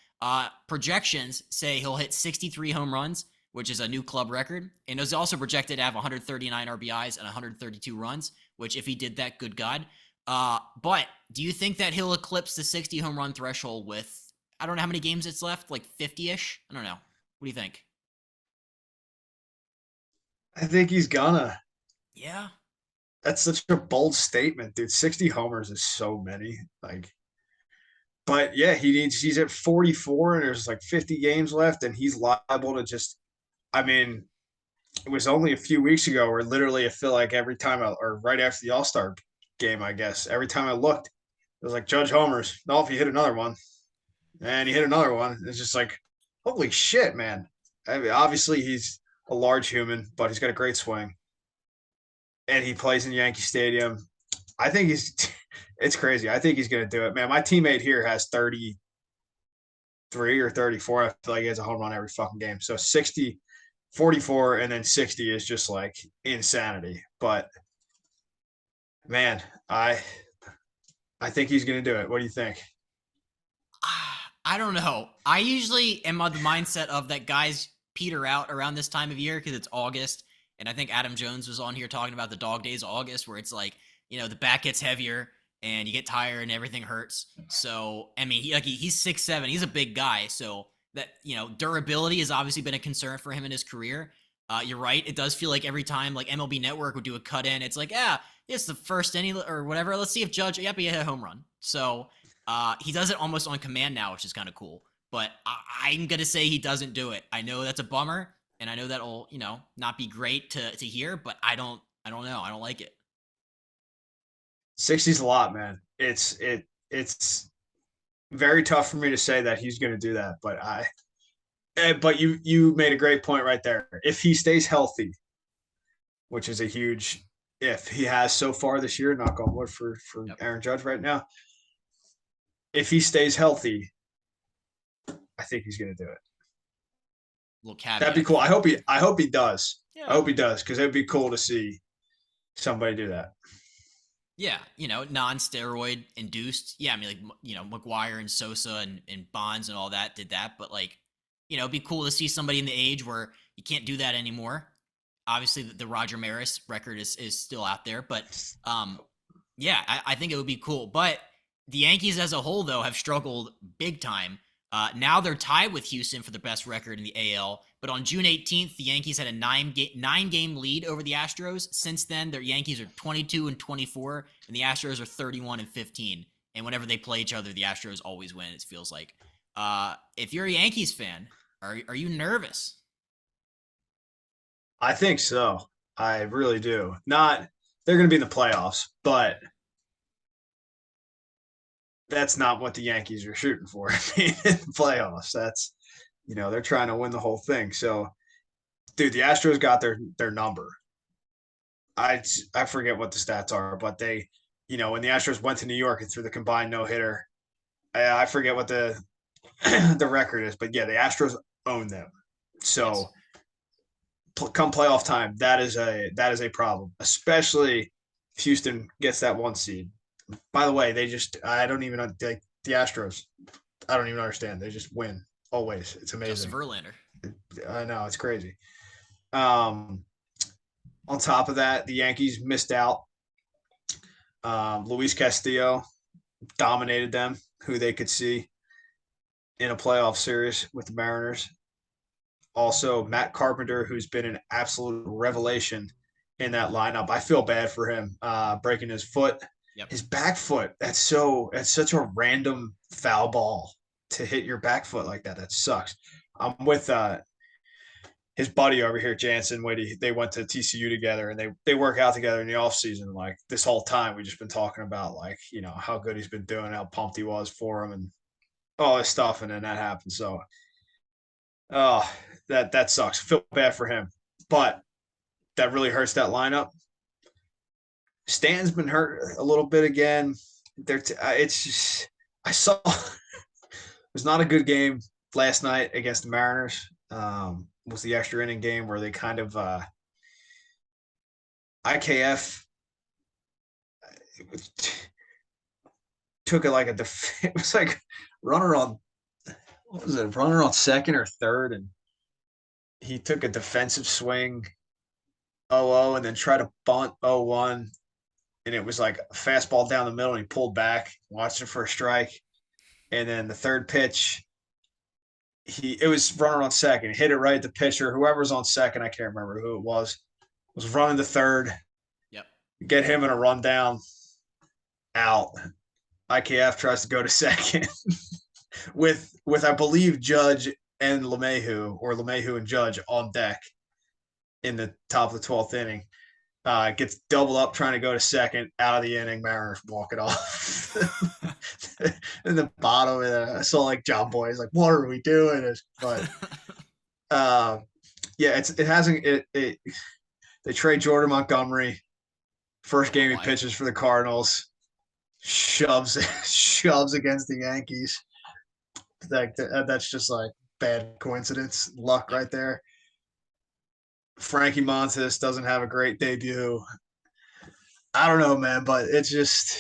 Projections say he'll hit 63 home runs, which is a new club record. And is also projected to have 139 RBIs and 132 runs, which if he did that, good God. But do you think that he'll eclipse the 60 home run threshold with, I don't know how many games it's left, like 50-ish? I don't know. What do you think? I think he's gonna. Yeah. That's such a bold statement, dude. 60 homers is so many. But yeah, he's at 44 and there's like 50 games left, and he's liable to just, I mean, it was only a few weeks ago where literally I feel like every time or right after the All-Star game, I guess, every time I looked, it was like Judge homers. No, if he hit another one. And he hit another one. It's just like, holy shit, man. I mean, obviously he's a large human, but he's got a great swing. And he plays in Yankee Stadium. I think it's crazy. I think he's going to do it. Man, my teammate here has 33 or 34. I feel like he has a home run every fucking game. So 60, 44, and then 60 is just like insanity. But man, I think he's going to do it. What do you think? I don't know. I usually am on the mindset of that guys peter out around this time of year because it's August. And I think Adam Jones was on here talking about the dog days of August where it's like, the back gets heavier and you get tired and everything hurts. So, I mean, he's 6'7". He's a big guy. So that, durability has obviously been a concern for him in his career. You're right. It does feel like every time like MLB Network would do a cut in, it's like, it's the first inning or whatever. Let's see if Judge, he hit a home run. So he does it almost on command now, which is kind of cool. But I'm going to say he doesn't do it. I know that's a bummer. And I know that'll, not be great to hear, but I don't don't know. I don't like it. 60's a lot, man. It's very tough for me to say that he's going to do that, but you made a great point right there. If he stays healthy, which is a huge if he has so far this year, knock on wood for Yep. Aaron Judge right now. If he stays healthy, I think he's going to do it. Little caveat. That'd be cool. I hope he does. Yeah. I hope he does because it'd be cool to see somebody do that. Yeah, non-steroid induced. Yeah, I mean, like, McGuire and Sosa and Bonds and all that did that. But, like, it'd be cool to see somebody in the age where you can't do that anymore. Obviously, the Roger Maris record is still out there. But, yeah, I think it would be cool. But the Yankees as a whole, though, have struggled big time. Now they're tied with Houston for the best record in the AL. But on June 18th, the Yankees had a nine-game lead over the Astros. Since then, their Yankees are 22-24, and the Astros are 31-15. And whenever they play each other, the Astros always win, it feels like. If you're a Yankees fan, are you nervous? I think so. I really do. Not they're going to be in the playoffs, but that's not what the Yankees are shooting for. In the playoffs, that's they're trying to win the whole thing. So, dude, the Astros got their number. I forget what the stats are, but they, when the Astros went to New York and threw the combined no hitter, I forget what the the record is, but yeah, the Astros own them. So, Yes. Come playoff time, that is a problem, especially if Houston gets that 1 seed. By the way, I don't even like the Astros. I don't even understand. They just win always. It's amazing. Justin Verlander. I know, it's crazy. On top of that, the Yankees missed out. Luis Castillo dominated them, who they could see in a playoff series with the Mariners. Also, Matt Carpenter, who's been an absolute revelation in that lineup. I feel bad for him breaking his foot. Yep. His back foot. That's such a random foul ball to hit your back foot like that. That sucks. I'm with his buddy over here, Jansen. They went to TCU together, and they work out together in the off season. Like this whole time, we just been talking about how good he's been doing, how pumped he was for him, and all this stuff. And then that happened. So, that sucks. I feel bad for him, but that really hurts that lineup. Stan's been hurt a little bit again. It's just I saw it was not a good game last night against the Mariners. Was the extra inning game where they kind of IKF took it like it was like runner on runner on second or third, and he took a defensive swing 0-0 and then tried to bunt 0-1, and it was like a fastball down the middle, and he pulled back, watched it for a strike, and then the third pitch, it was runner on second, hit it right at the pitcher. Whoever's on second, I can't remember who it was running to third. Yep. Get him in a rundown, out. IKF tries to go to second with I believe Judge and LeMahieu, or LeMahieu and Judge on deck in the top of the 12th inning. Gets doubled up trying to go to second, out of the inning. Mariners walk it off. In the bottom, and I saw like John Boy is like, "What are we doing?" But yeah, it hasn't. They trade Jordan Montgomery. First game he pitches for the Cardinals, shoves against the Yankees. That's just like bad coincidence, luck right there. Frankie Montas doesn't have a great debut. I don't know, man, but it's just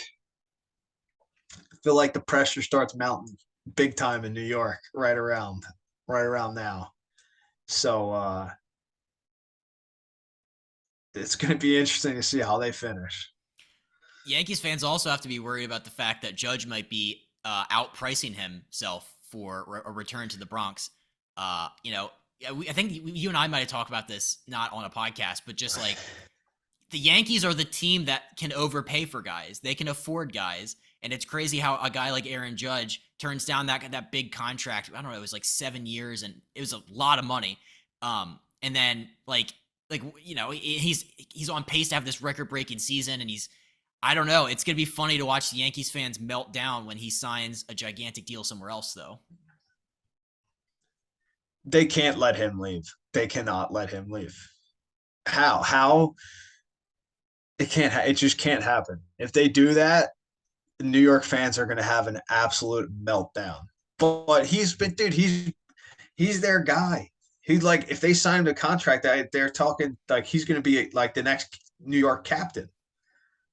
I feel like the pressure starts mounting big time in New York right around now. So it's going to be interesting to see how they finish. Yankees fans also have to be worried about the fact that Judge might be outpricing himself for a return to the Bronx. I think you and I might have talked about this, not on a podcast, but just like the Yankees are the team that can overpay for guys. They can afford guys. And it's crazy how a guy like Aaron Judge turns down that big contract. I don't know. It was like 7 years and it was a lot of money. And then like like, he's on pace to have this record-breaking season, and I don't know. It's going to be funny to watch the Yankees fans melt down when he signs a gigantic deal somewhere else, though. They can't let him leave. They cannot let him leave. How? How? It can't. It just can't happen. If they do that, the New York fans are going to have an absolute meltdown. But he's been, dude. He's their guy. He's like, if they signed a contract, they're talking like he's going to be like the next New York captain.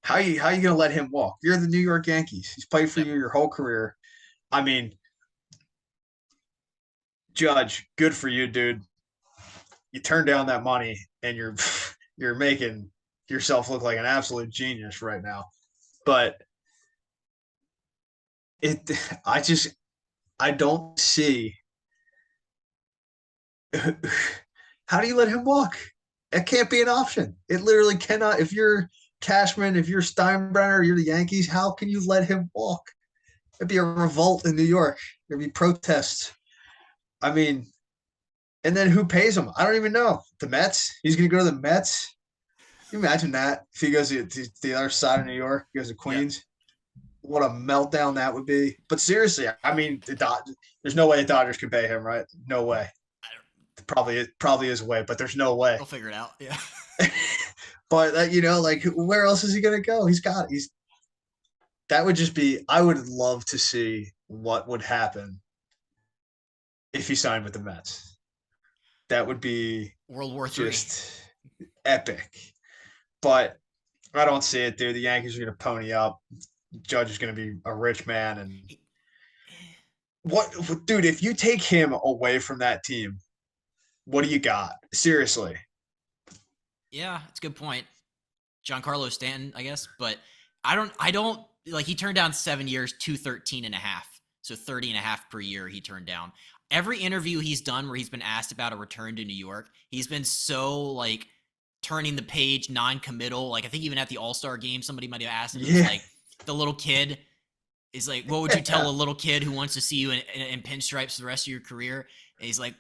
How you going to let him walk? You're the New York Yankees. He's played for Yep. you your whole career. I mean, Judge, good for you, dude. You turned down that money and you're making yourself look like an absolute genius right now. But it I just I don't see how do you let him walk? It can't be an option. It literally cannot. If you're Cashman, if you're Steinbrenner, you're the Yankees, how can you let him walk? It'd be a revolt in New York. There'd be protests. I mean, and then who pays him? I don't even know. The Mets? He's going to go to the Mets? Can you imagine that? If he goes to the other side of New York, goes to Yeah. Queens, what a meltdown that would be. But seriously, I mean, there's no way the Dodgers could pay him, right? No way. Probably is a way, but there's no way. They'll figure it out. Yeah. But like where else is he gonna go? He's that would just be. I would love to see what would happen if he signed with the Mets. That would be World War III. just epic. But I don't see it, dude. The Yankees are gonna pony up. Judge is gonna be a rich man, and what, dude? If you take him away from that team, what do you got? Seriously. Yeah, it's a good point. Giancarlo Stanton, I guess, but I don't like he turned down 7 years, 213 and a half. So 30 and a half per year he turned down. Every interview he's done where he's been asked about a return to New York, he's been so like turning the page, non-committal. Like I think even at the All-Star game, somebody might have asked him, Yeah. like the little kid is like, what would you tell a little kid who wants to see you in pinstripes for the rest of your career? And he's like,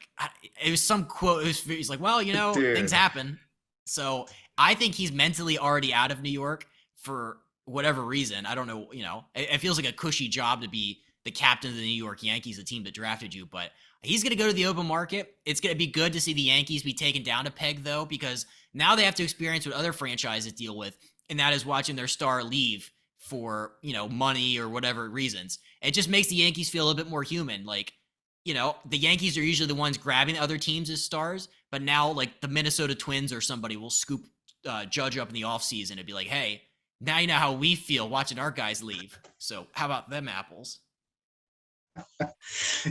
it was some quote. He's like, well, things happen. So I think he's mentally already out of New York for whatever reason. I don't know. It feels like a cushy job to be the captain of the New York Yankees, the team that drafted you, but he's going to go to the open market. It's going to be good to see the Yankees be taken down a peg, though, because now they have to experience what other franchises deal with, and that is watching their star leave for, money or whatever reasons. It just makes the Yankees feel a little bit more human. Like, the Yankees are usually the ones grabbing other teams as stars, but now like the Minnesota Twins or somebody will scoop Judge up in the offseason and be like, hey, now you know how we feel watching our guys leave. So how about them apples?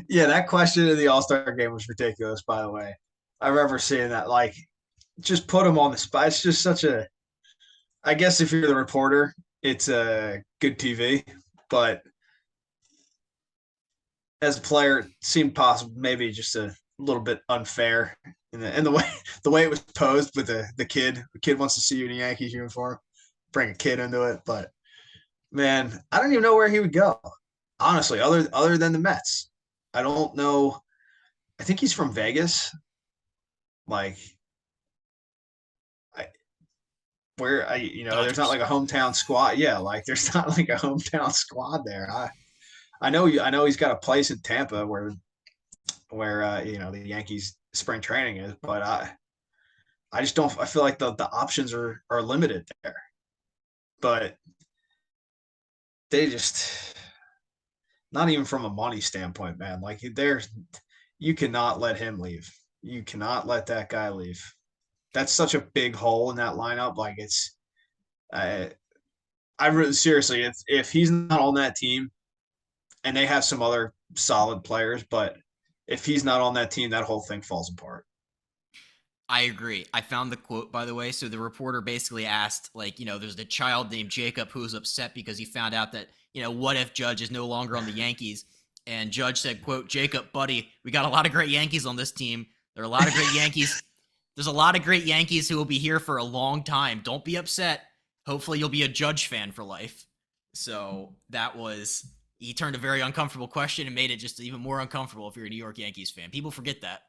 Yeah, that question in the All-Star game was ridiculous, by the way. I remember seeing that. Like, just put him on the spot. It's just such a. I guess if you're the reporter, it's a good TV, but as a player, it seemed possible, maybe just a little bit unfair in the way it was posed with the kid. The kid wants to see you in a Yankees uniform, bring a kid into it, but man, I don't even know where he would go. Honestly, other than the Mets, I don't know. I think he's from Vegas. Like, I, where there's not Dodgers. like a hometown squad. Yeah, like there's not like a hometown squad there. I know he's got a place in Tampa where the Yankees spring training is, but I just don't. I feel like the options are limited there. But they just not even from a money standpoint, man. Like you cannot let him leave. You cannot let that guy leave. That's such a big hole in that lineup. Like I, I really seriously, if he's not on that team, and they have some other solid players, but if he's not on that team, that whole thing falls apart. I agree. I found the quote, by the way. So the reporter basically asked, like, there's a child named Jacob who was upset because he found out that, what if Judge is no longer on the Yankees? And Judge said, quote, Jacob, buddy, we got a lot of great Yankees on this team. There are a lot of great Yankees. There's a lot of great Yankees who will be here for a long time. Don't be upset. Hopefully you'll be a Judge fan for life. So he turned a very uncomfortable question and made it just even more uncomfortable if you're a New York Yankees fan. People forget that.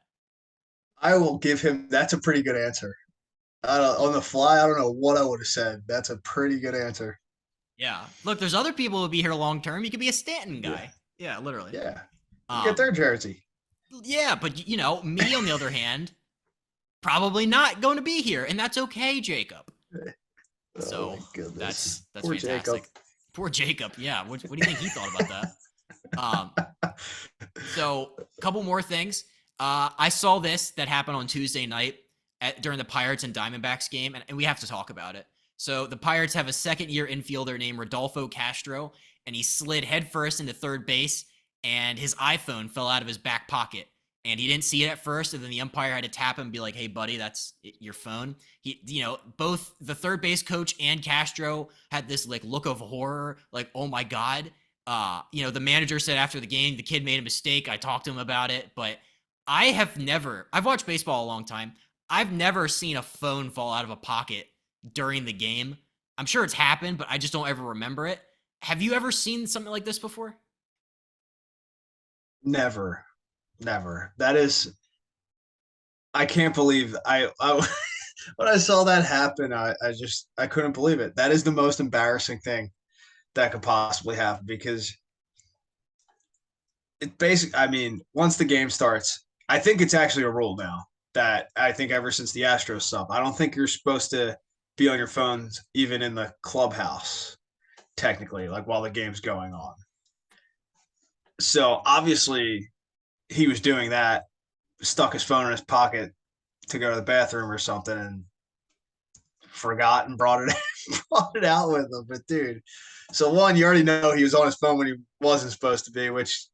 I will give him. That's a pretty good answer. On the fly, I don't know what I would have said. That's a pretty good answer. Yeah. Look, there's other people who'll be here long term. You could be a Stanton Yeah, guy. Yeah, literally. yeah. You get Um, their jersey. yeah, but me on the other hand, probably not going to be here, and that's okay, Jacob. Oh So my goodness, that's poor Jacob. fantastic. Poor Jacob. Yeah. What do you think he thought about that? Um, so a couple more things. I saw this that happened on Tuesday night during the Pirates and Diamondbacks game, and we have to talk about it. So the Pirates have a second-year infielder named Rodolfo Castro, and he slid headfirst into third base, and his iPhone fell out of his back pocket. And he didn't see it at first, and then the umpire had to tap him and be like, "Hey, buddy, that's your phone." Both the third base coach and Castro had this like look of horror, like, "Oh my god." The manager said after the game, the kid made a mistake. I talked to him about it, but I've watched baseball a long time. I've never seen a phone fall out of a pocket during the game. I'm sure it's happened, but I just don't ever remember it. Have you ever seen something like this before? Never, never. That is, I can't believe I when I saw that happen, I couldn't believe it. That is the most embarrassing thing that could possibly happen because it basically, I mean, once the game starts, I think it's actually a rule now that I think ever since the Astros stuff, I don't think you're supposed to be on your phones even in the clubhouse, technically, like while the game's going on. So obviously he was doing that, stuck his phone in his pocket to go to the bathroom or something and forgot and brought it out with him. But dude, so one, you already know he was on his phone when he wasn't supposed to be, which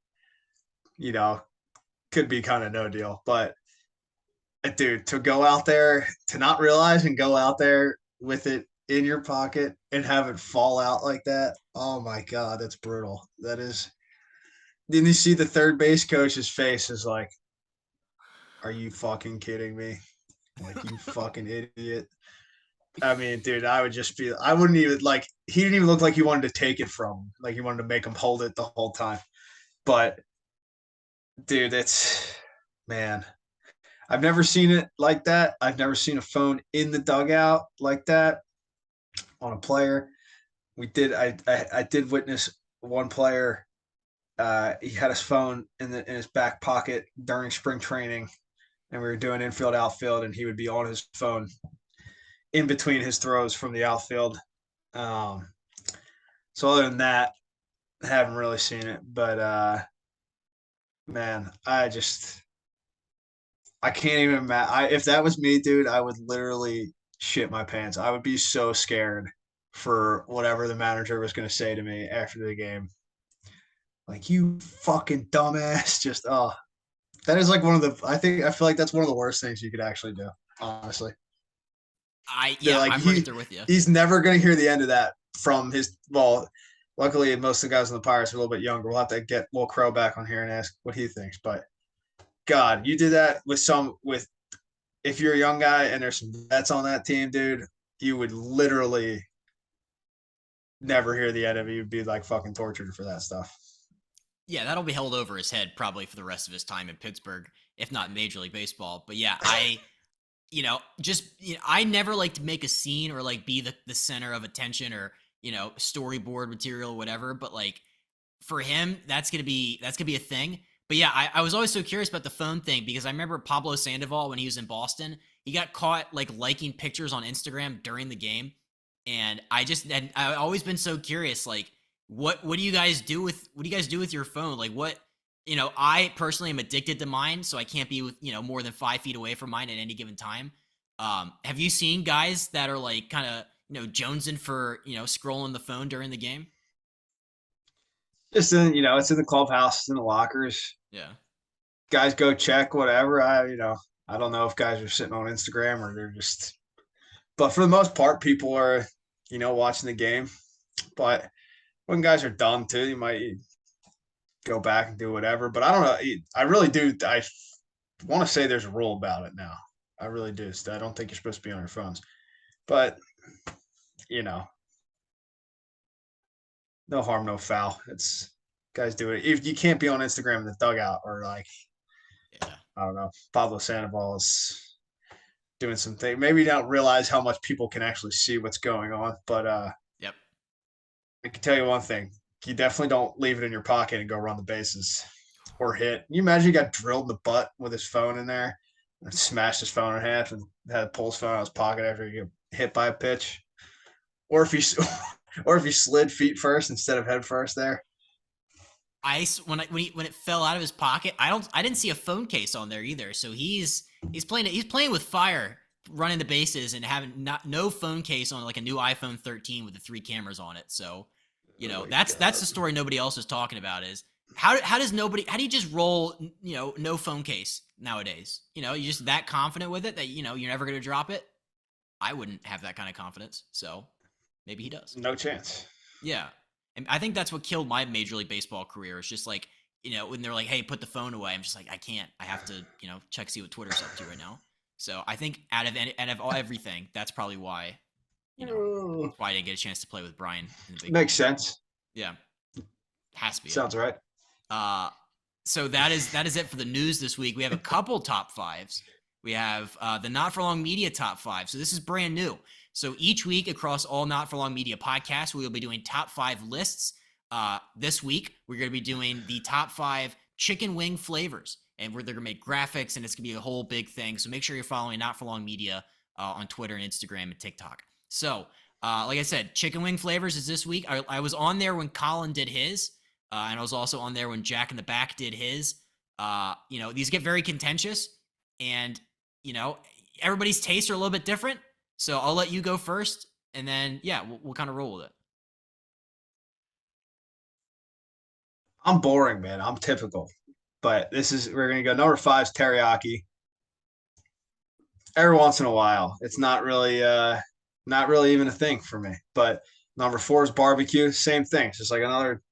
you know could be kind of no deal. But dude, to go out there to not realize and go out there with it in your pocket and have it fall out like that. Oh my god, that's brutal. That is. Then you see the third base coach's face is like, "Are you fucking kidding me? Like you fucking idiot." I mean, dude, I would just be. I wouldn't even like. He didn't even look like he wanted to take it from him. Like he wanted to make him hold it the whole time. But dude, it's man. I've never seen it like that. I've never seen a phone in the dugout like that on a player. We did. I did witness one player. He had his phone in his back pocket during spring training, and we were doing infield outfield, and he would be on his phone in between his throws from the outfield. Um, so other than that, I haven't really seen it. But man, I can't even imagine. If that was me, dude, I would literally shit my pants. I would be so scared for whatever the manager was going to say to me after the game. Like, you fucking dumbass. Just, oh, that is like one of the, I feel like that's one of the worst things you could actually do, honestly. They're like, I'm right there with you. he's never going to hear the end of that from well, luckily, most of the guys on the Pirates are a little bit younger. We'll have to get Will Crow back on here and ask what he thinks. But God, you did that with if you're a young guy and there's some vets on that team, dude, you would literally never hear the end of it. You'd be like fucking tortured for that stuff. Yeah, that'll be held over his head probably for the rest of his time in Pittsburgh, if not Major League Baseball. But yeah, I never like to make a scene or like be the center of attention or storyboard material or whatever. But like for him, that's gonna be a thing. But yeah, I was always so curious about the phone thing because I remember Pablo Sandoval when he was in Boston, he got caught like liking pictures on Instagram during the game, and I always been so curious, like what do you guys do with your phone? Like I personally am addicted to mine, so I can't be with more than 5 feet away from mine at any given time. Have you seen guys that are like kind of jonesing for scrolling the phone during the game? Just in, it's in the clubhouse, it's in the lockers. Yeah. Guys go check whatever. I don't know if guys are sitting on Instagram or they're just, but for the most part, people are, watching the game. But when guys are done too, you might go back and do whatever. But I don't know. I really do. I want to say there's a rule about it now. I really do. I don't think you're supposed to be on your phones. But you know, no harm, no foul. It's guys do it. If you can't be on Instagram in the dugout or like Yeah. I don't know, Pablo Sandoval's. doing some things. Maybe you don't realize how much people can actually see what's going on. But Yep. I can tell you one thing: you definitely don't leave it in your pocket and go run the bases or hit. Can you imagine he got drilled in the butt with his phone in there and smashed his phone in half and had to pull his phone out of his pocket after he got hit by a pitch, or if he or if he slid feet first instead of head first there. When it fell out of his pocket, I didn't see a phone case on there either. So he's playing with fire, running the bases and having no phone case on like a new iPhone 13 with the 3 cameras on it. So, that's the story nobody else is talking about is how do you just roll, no phone case nowadays? You're just that confident with it that, you're never going to drop it. I wouldn't have that kind of confidence. So maybe he does. No chance. Yeah. And I think that's what killed my Major League Baseball career. It's just like, when they're like, hey, put the phone away. I'm just like, I can't. I have to, check, see what Twitter's up to right now. So I think out of everything, that's probably why, why I didn't get a chance to play with Brian. Makes sense. Yeah. Has to be. Sounds right. So that is it for the news this week. We have a couple top fives. We have the Not For Long Media top 5. So this is brand new. So each week across all Not For Long Media podcasts, we will be doing top 5 lists. This week, we're going to be doing the top 5 chicken wing flavors. And they're going to make graphics, and it's going to be a whole big thing. So make sure you're following Not For Long Media on Twitter and Instagram and TikTok. So, like I said, chicken wing flavors is this week. I was on there when Colin did his, and I was also on there when Jack in the Back did his. These get very contentious, and, everybody's tastes are a little bit different. So I'll let you go first, and then, we'll kind of roll with it. I'm boring, man. I'm typical. But we're going to go number 5 is teriyaki. Every once in a while. It's not really even a thing for me. But number 4 is barbecue. Same thing. It's just like another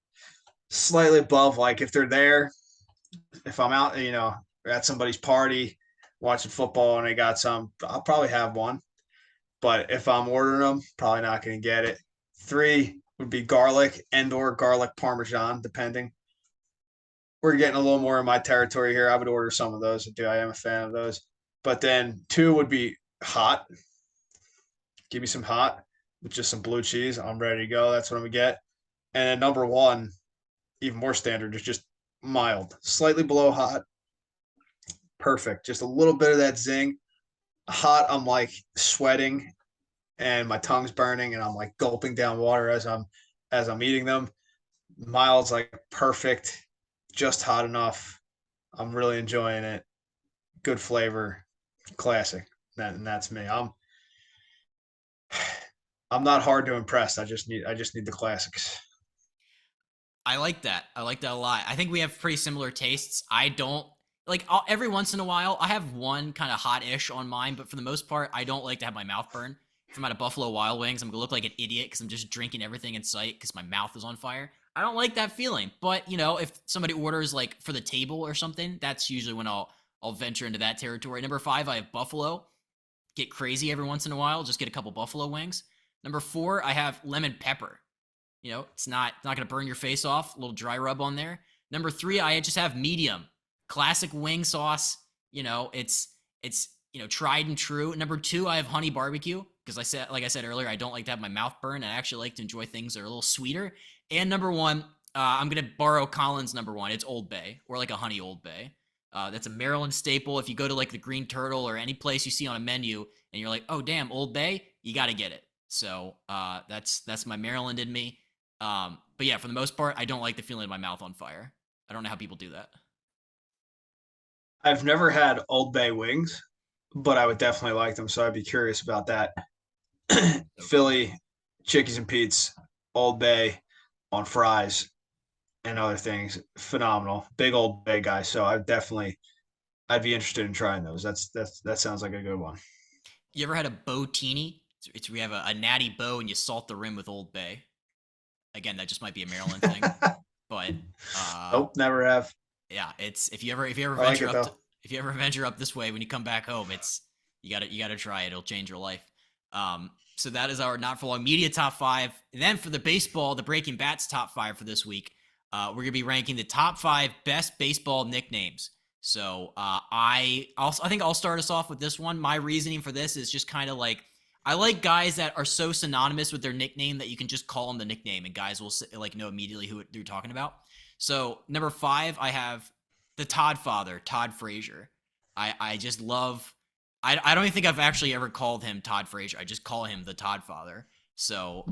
slightly above. Like if they're there, if I'm out, at somebody's party watching football and they got some, I'll probably have one. But if I'm ordering them, probably not going to get it. 3 would be garlic and/or garlic parmesan, depending. We're getting a little more in my territory here. I would order some of those. I am a fan of those. But then 2 would be hot. Give me some hot with just some blue cheese. I'm ready to go. That's what I'm going to get. And then number 1, even more standard, is just mild, slightly below hot. Perfect. Just a little bit of that zing. Hot, I'm like sweating and my tongue's burning and I'm like gulping down water as I'm eating them. Mild's like perfect, just hot enough. I'm really enjoying it. Good flavor, classic. And that's me. I'm not hard to impress. I just need the classics. I like that. I like that a lot. I think we have pretty similar tastes. I don't like every once in a while, I have one kind of hot-ish on mine, but for the most part, I don't like to have my mouth burn. If I'm at a Buffalo Wild Wings, I'm going to look like an idiot because I'm just drinking everything in sight because my mouth is on fire. I don't like that feeling. But, if somebody orders like for the table or something, that's usually when I'll venture into that territory. Number 5, I have buffalo. Get crazy every once in a while. Just get a couple buffalo wings. Number 4, I have lemon pepper. It's not going to burn your face off. A little dry rub on there. Number 3, I just have medium. Classic wing sauce, it's tried and true. Number 2, I have honey barbecue because like I said earlier, I don't like to have my mouth burn. I actually like to enjoy things that are a little sweeter. And number 1, I'm gonna borrow Colin's number 1. It's Old Bay or like a honey Old Bay. That's a Maryland staple. If you go to like the Green Turtle or any place you see on a menu and you're like, oh damn, Old Bay, you got to get it. So that's my Maryland in me. But yeah, for the most part, I don't like the feeling of my mouth on fire. I don't know how people do that. I've never had Old Bay wings, but I would definitely like them. So I'd be curious about that. Philly, Chickies and Pete's, Old Bay on fries and other things. Phenomenal. Big Old Bay guy. So I'd be interested in trying those. That sounds like a good one. You ever had a Bow-tini? We have a natty bow and you salt the rim with Old Bay. Again, that just might be a Maryland thing. But nope, never have. Yeah, it's if you ever venture up this way when you come back home, you gotta try it. It'll change your life. So that is our Not For Long Media top 5. And then for the baseball, the Breaking Bats top 5 for this week, we're gonna be ranking the top 5 best baseball nicknames. So I think I'll start us off with this one. My reasoning for this is just kind of like I like guys that are so synonymous with their nickname that you can just call them the nickname, and guys will like know immediately who they're talking about. So number 5, I have the Todd father, Todd Frazier. I just love. I don't even think I've actually ever called him Todd Frazier. I just call him the Todd father. So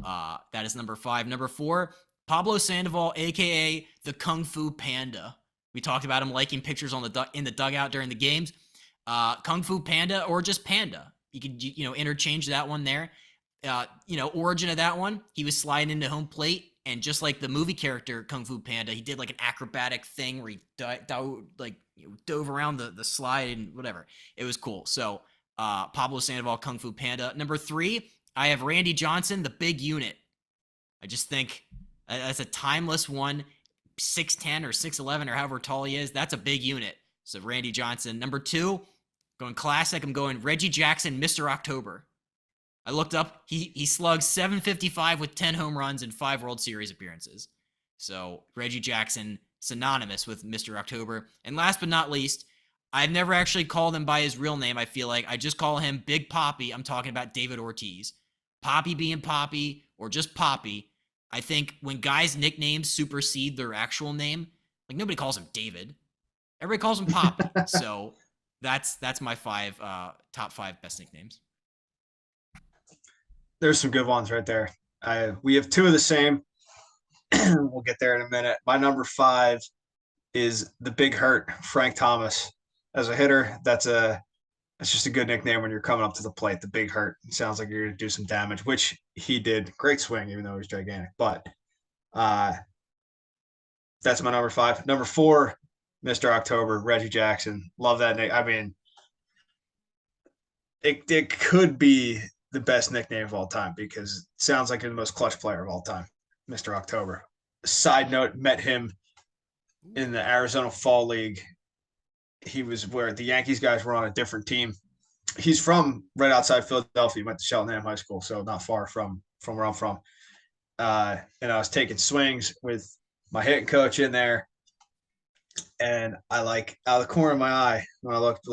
that is number 5. Number 4, Pablo Sandoval, aka the Kung Fu Panda. We talked about him liking pictures on in the dugout during the games. Kung Fu Panda or just Panda. You could interchange that one there. Origin of that one, he was sliding into home plate, and just like the movie character Kung Fu Panda, he did like an acrobatic thing where he dove around the slide and whatever. It was cool. So Pablo Sandoval, Kung Fu Panda. Number 3, I have Randy Johnson, the big unit. I just think that's a timeless one. 6'10" or 6'11" or however tall he is. That's a big unit. So Randy Johnson. Number 2, going classic. I'm going Reggie Jackson, Mr. October. I looked up. He slugged .755 with 10 home runs and 5 World Series appearances. So Reggie Jackson, synonymous with Mr. October. And last but not least, I've never actually called him by his real name. I feel like I just call him Big Poppy. I'm talking about David Ortiz. Poppy being Poppy or just Poppy. I think when guys' nicknames supersede their actual name, like nobody calls him David. Everybody calls him Poppy. So that's my top 5 best nicknames. There's some good ones right there. We have 2 of the same. We'll get there in a minute. My number 5 is the Big Hurt, Frank Thomas. As a hitter, that's just a good nickname when you're coming up to the plate. The Big Hurt. It sounds like you're going to do some damage, which he did. Great swing, even though he was gigantic. But that's my number 5. Number 4, Mr. October, Reggie Jackson. Love that name. I mean, it could be the best nickname of all time because it sounds like you're the most clutch player of all time, Mr. October. Side note, met him in the Arizona Fall League. He was where the Yankees guys were on a different team. He's from right outside Philadelphia. He went to Cheltenham High School, so not far from where I'm from. And I was taking swings with my hitting coach in there. And I out of the corner of my eye, when I looked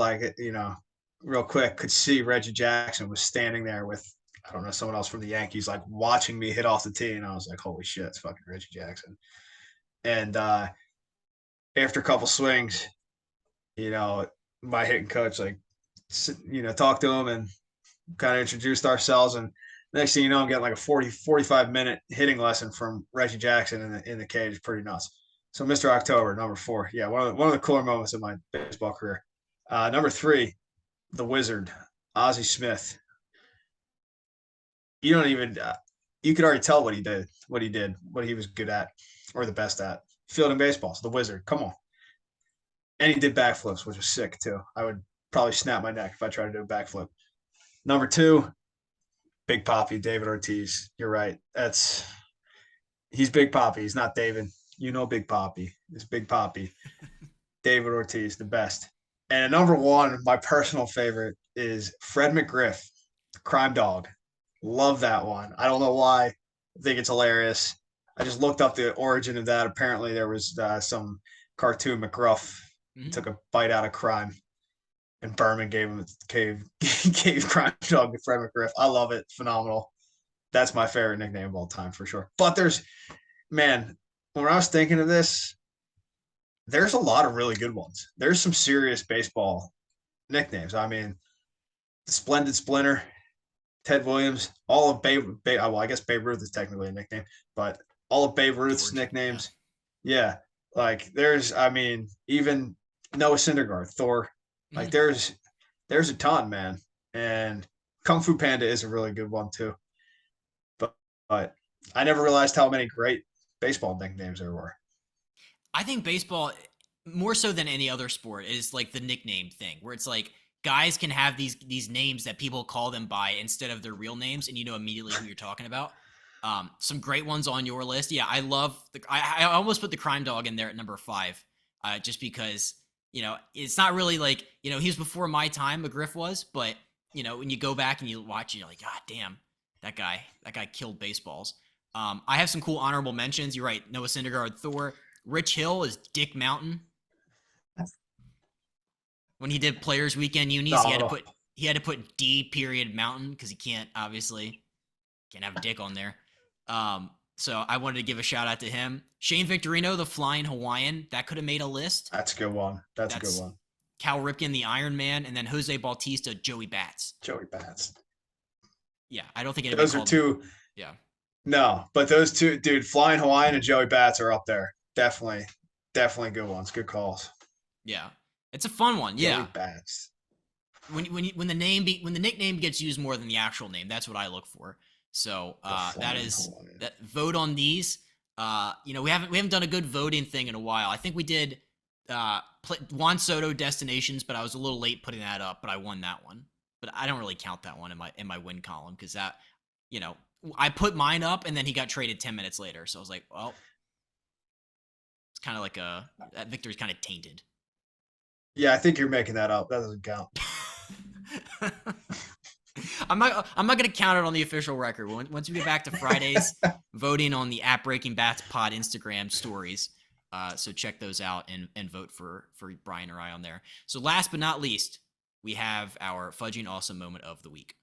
real quick, could see Reggie Jackson was standing there with, I don't know, someone else from the Yankees, like watching me hit off the tee. And I was like, holy shit, it's fucking Reggie Jackson. And after a couple swings, my hitting coach, talked to him and kind of introduced ourselves. And next thing you know, I'm getting like a 45 minute hitting lesson from Reggie Jackson in the cage. It's pretty nuts. So Mr. October, number 4. Yeah, one of the cooler moments of my baseball career. Number 3, the Wizard, Ozzie Smith. You don't even you could already tell what he did, what he was good at or the best at. Fielding baseballs, the Wizard. Come on. And he did backflips, which was sick too. I would probably snap my neck if I tried to do a backflip. Number 2, Big Poppy, David Ortiz. You're right. He's Big Poppy. He's not David. Big Poppy. It's Big Poppy. David Ortiz, the best. And number 1, my personal favorite is Fred McGriff, Crime Dog. Love that one. I don't know why. I think it's hilarious. I just looked up the origin of that. Apparently, there was some cartoon McGruff took a bite out of crime, and Berman gave Crime Dog to Fred McGriff. I love it. Phenomenal. That's my favorite nickname of all time for sure. But when I was thinking of this, there's a lot of really good ones. There's some serious baseball nicknames. I mean, the Splendid Splinter, Ted Williams, all of well, I guess Babe Ruth is technically a nickname, but all of Babe Ruth's nicknames. Yeah. Like even Noah Syndergaard, Thor. Like there's a ton, man. And Kung Fu Panda is a really good one too. But I never realized how many great baseball nicknames there were. I think baseball, more so than any other sport, is like the nickname thing, where it's like guys can have these names that people call them by instead of their real names, and you know immediately who you're talking about. Some great ones on your list. Yeah, I love I almost put the Crime Dog in there at number 5, just because it's not really like he was before my time. McGriff was, but when you go back and you watch, you're like, God damn, that guy killed baseballs. I have some cool honorable mentions. You're right. Noah Syndergaard, Thor. Rich Hill is Dick Mountain. when he did Players Weekend unis, he had to put D period mountain because he can't obviously can't have dick on there. So I wanted to give a shout out to him. Shane Victorino, the Flying Hawaiian, that could have made a list. That's a good one. That's a good one. Cal Ripken, the Iron Man, and then Jose Bautista, Joey Bats. Joey Bats. Yeah, I don't think anybody those are two. Yeah. No, but those two, dude, Flying Hawaiian and Joey Bats are up there. Definitely good ones. Good calls. Yeah, it's a fun one. Yeah. Joey Bats. When the nickname gets used more than the actual name, that's what I look for. So that vote on these. We haven't done a good voting thing in a while. I think we did Juan Soto destinations, but I was a little late putting that up, but I won that one. But I don't really count that one in my win column because that, I put mine up and then he got traded 10 minutes later. So I was like, well, it's kind of like that victory's kind of tainted. Yeah, I think you're making that up. That doesn't count. I'm not gonna count it on the official record. Once we get back to Fridays, voting on the at Breaking Bats Pod Instagram stories. So check those out and vote for Brian or I on there. So last but not least, we have our Fudge-ing Awesome Moment of the week.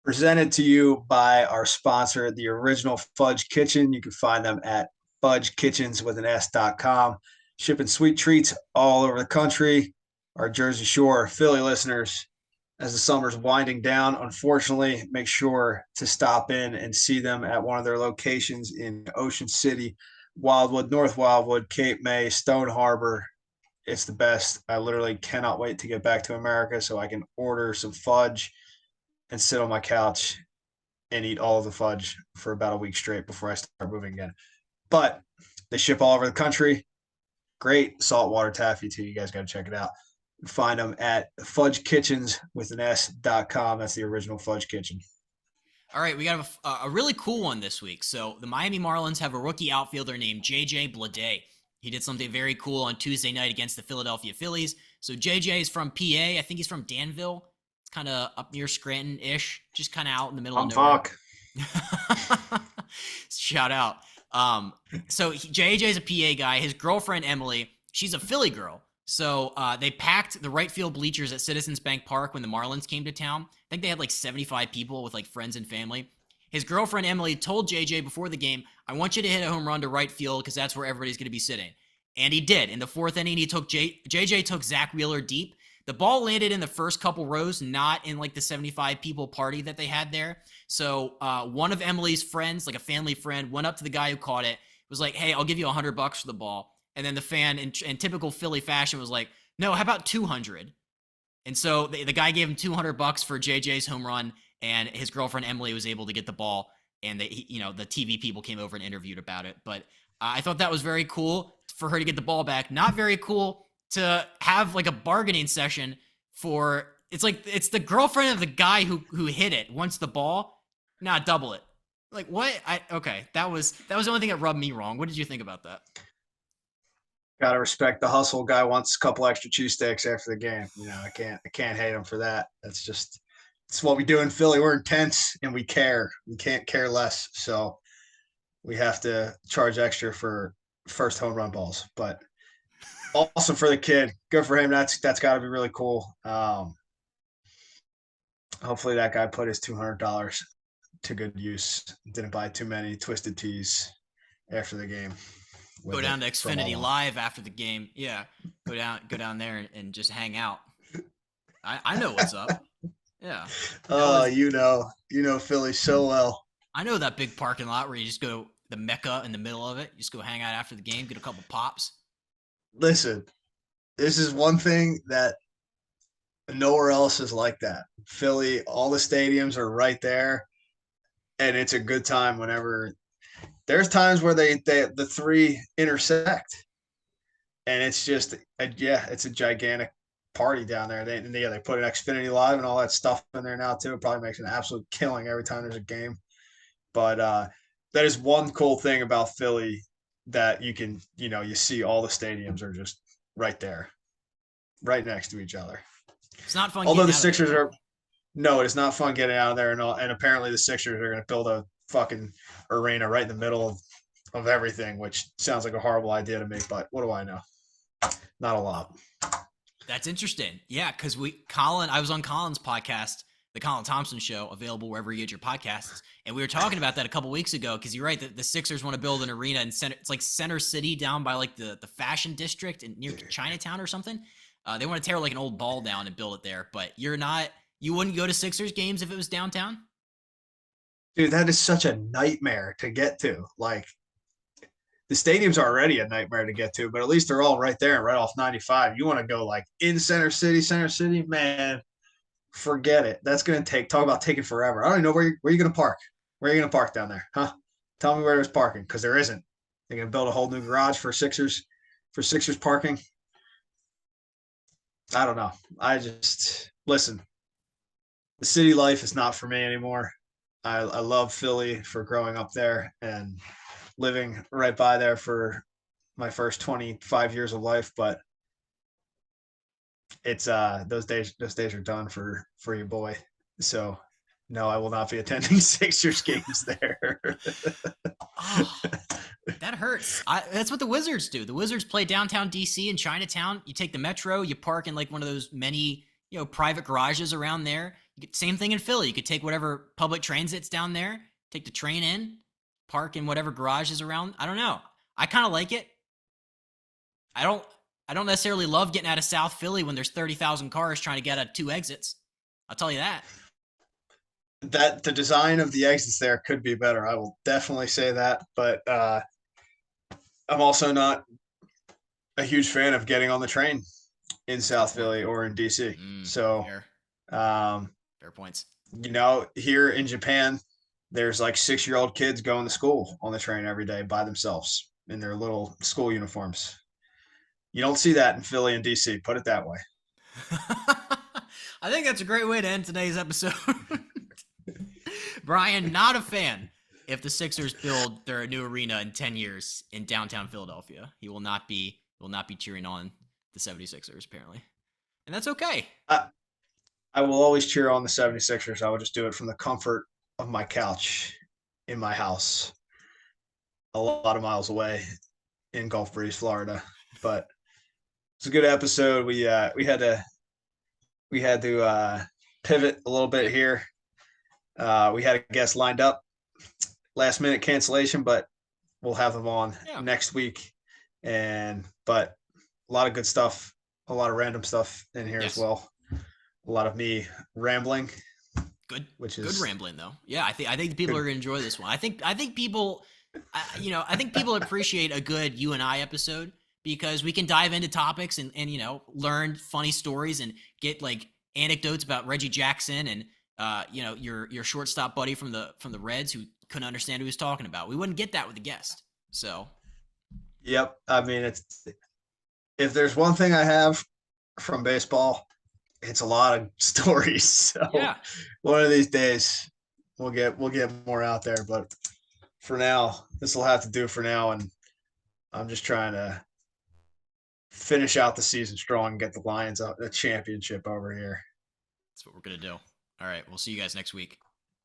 Presented to you by our sponsor, the Original Fudge Kitchen. You can find them at fudgekitchens.com. Shipping sweet treats all over the country. Our Jersey Shore Philly listeners, as the summer's winding down, unfortunately, make sure to stop in and see them at one of their locations in Ocean City, Wildwood, North Wildwood, Cape May, Stone Harbor. It's the best. I literally cannot wait to get back to America so I can order some fudge and sit on my couch and eat all of the fudge for about a week straight before I start moving again. But they ship all over the country. Great saltwater taffy too. You guys got to check it out. Find them at fudgekitchens.com. That's the Original Fudge Kitchen. All right, we got a really cool one this week. So the Miami Marlins have a rookie outfielder named JJ Bleday. He did something very cool on Tuesday night against the Philadelphia Phillies. So JJ is from PA. I think he's from Danville. It's kind of up near Scranton-ish, just kind of out in the middle of nowhere. Fuck. Shout out. So JJ's a PA guy. His girlfriend, Emily, she's a Philly girl. So they packed the right field bleachers at Citizens Bank Park when the Marlins came to town. I think they had like 75 people with like friends and family. His girlfriend, Emily, told JJ before the game, I want you to hit a home run to right field because that's where everybody's going to be sitting. And he did. In the fourth inning, JJ took Zach Wheeler deep. The ball landed in the first couple rows, not in like the 75 people party that they had there. So one of Emily's friends, like a family friend, went up to the guy who caught it, was like, hey, I'll give you $100 for the ball. And then the fan, in typical Philly fashion, was like, no, how about 200? And so the guy gave him $200 for JJ's home run, and his girlfriend Emily was able to get the ball. And the TV people came over and interviewed about it. But I thought that was very cool for her to get the ball back. Not very cool to have like a bargaining session for. It's the girlfriend of the guy who hit it wants the ball, not double it. Like what? That was the only thing that rubbed me wrong. What did you think about that? Gotta respect the hustle. Guy wants a couple extra cheesesteaks after the game. I can't hate him for that. It's what we do in Philly. We're intense and we care. We can't care less. So we have to charge extra for first home run balls. But awesome for the kid. Good for him. That's got to be really cool. Hopefully that guy put his $200 to good use. Didn't buy too many Twisted Teas after the game. Go down to Xfinity Live after the game. Yeah, go down there and just hang out. I know what's up. Yeah. You know Philly so well. I know that big parking lot where you just go the Mecca in the middle of it. You just go hang out after the game, get a couple pops. Listen, this is one thing that nowhere else is like that. Philly, all the stadiums are right there, and it's a good time whenever. There's times where the three intersect, and it's just it's a gigantic party down there. They put an Xfinity Live and all that stuff in there now too. It probably makes an absolute killing every time there's a game. But that is one cool thing about Philly that you can you see all the stadiums are just right there, right next to each other. It's not fun. Although the Sixers are, no, it's not fun getting out of there, and apparently the Sixers are going to build a fucking arena right in the middle of everything, which sounds like a horrible idea to me, but what do I know? Not a lot. That's interesting. Yeah, because I was on Colin's podcast, the Colin Thompson Show, available wherever you get your podcasts, and we were talking about that a couple weeks ago. Because you're right, the Sixers want to build an arena in Center. It's like Center City, down by like the fashion district near Chinatown or something. They want to tear like an old ball down and build it there. But you wouldn't go to Sixers games if it was downtown? Dude, that is such a nightmare to get to. Like, the stadium's already a nightmare to get to, but at least they're all right there, right off 95. You want to go like in Center City, man, forget it. That's going to talk about taking forever. I don't even know where you going to park. Where are you going to park down there? Huh? Tell me where there's parking, because there isn't. They're going to build a whole new garage for Sixers parking. I don't know. Listen, the city life is not for me anymore. I love Philly for growing up there and living right by there for my first 25 years of life, but it's those days are done for your boy. So no, I will not be attending Sixers games there. Oh, that hurts. That's what the Wizards do. The Wizards play downtown DC and Chinatown. You take the metro, you park in like one of those many, private garages around there. Same thing in Philly. You could take whatever public transit's down there, take the train in, park in whatever garage is around. I don't know. I kind of like it. I don't necessarily love getting out of South Philly when there's 30,000 cars trying to get out 2 exits. I'll tell you that. That the design of the exits there could be better. I will definitely say that, but I'm also not a huge fan of getting on the train in South Philly or in DC. So, fair points. Here in Japan, there's like 6-year-old kids going to school on the train every day by themselves in their little school uniforms. You don't see that in Philly and DC. Put it that way. I think that's a great way to end today's episode. Brian, not a fan. If the Sixers build their new arena in 10 years in downtown Philadelphia, he will not be cheering on the 76ers, apparently. And that's okay. I will always cheer on the 76ers. I will just do it from the comfort of my couch in my house, a lot of miles away in Gulf Breeze, Florida. But it's a good episode. We had to pivot a little bit here. We had a guest lined up, last minute cancellation, but we'll have them on next week. But a lot of good stuff, a lot of random stuff in here as well. A lot of me rambling. Good rambling though. Yeah, I think people are gonna enjoy this one. I think people, I think people appreciate a good you and I episode because we can dive into topics and learn funny stories and get like anecdotes about Reggie Jackson and your shortstop buddy from the Reds who couldn't understand who he was talking about. We wouldn't get that with a guest. So. Yep. I mean, if there's one thing I have from baseball, it's a lot of stories. So one of these days we'll get more out there, but for now, this will have to do for now. And I'm just trying to finish out the season strong and get the Lions a championship over here. That's what we're going to do. All right. We'll see you guys next week.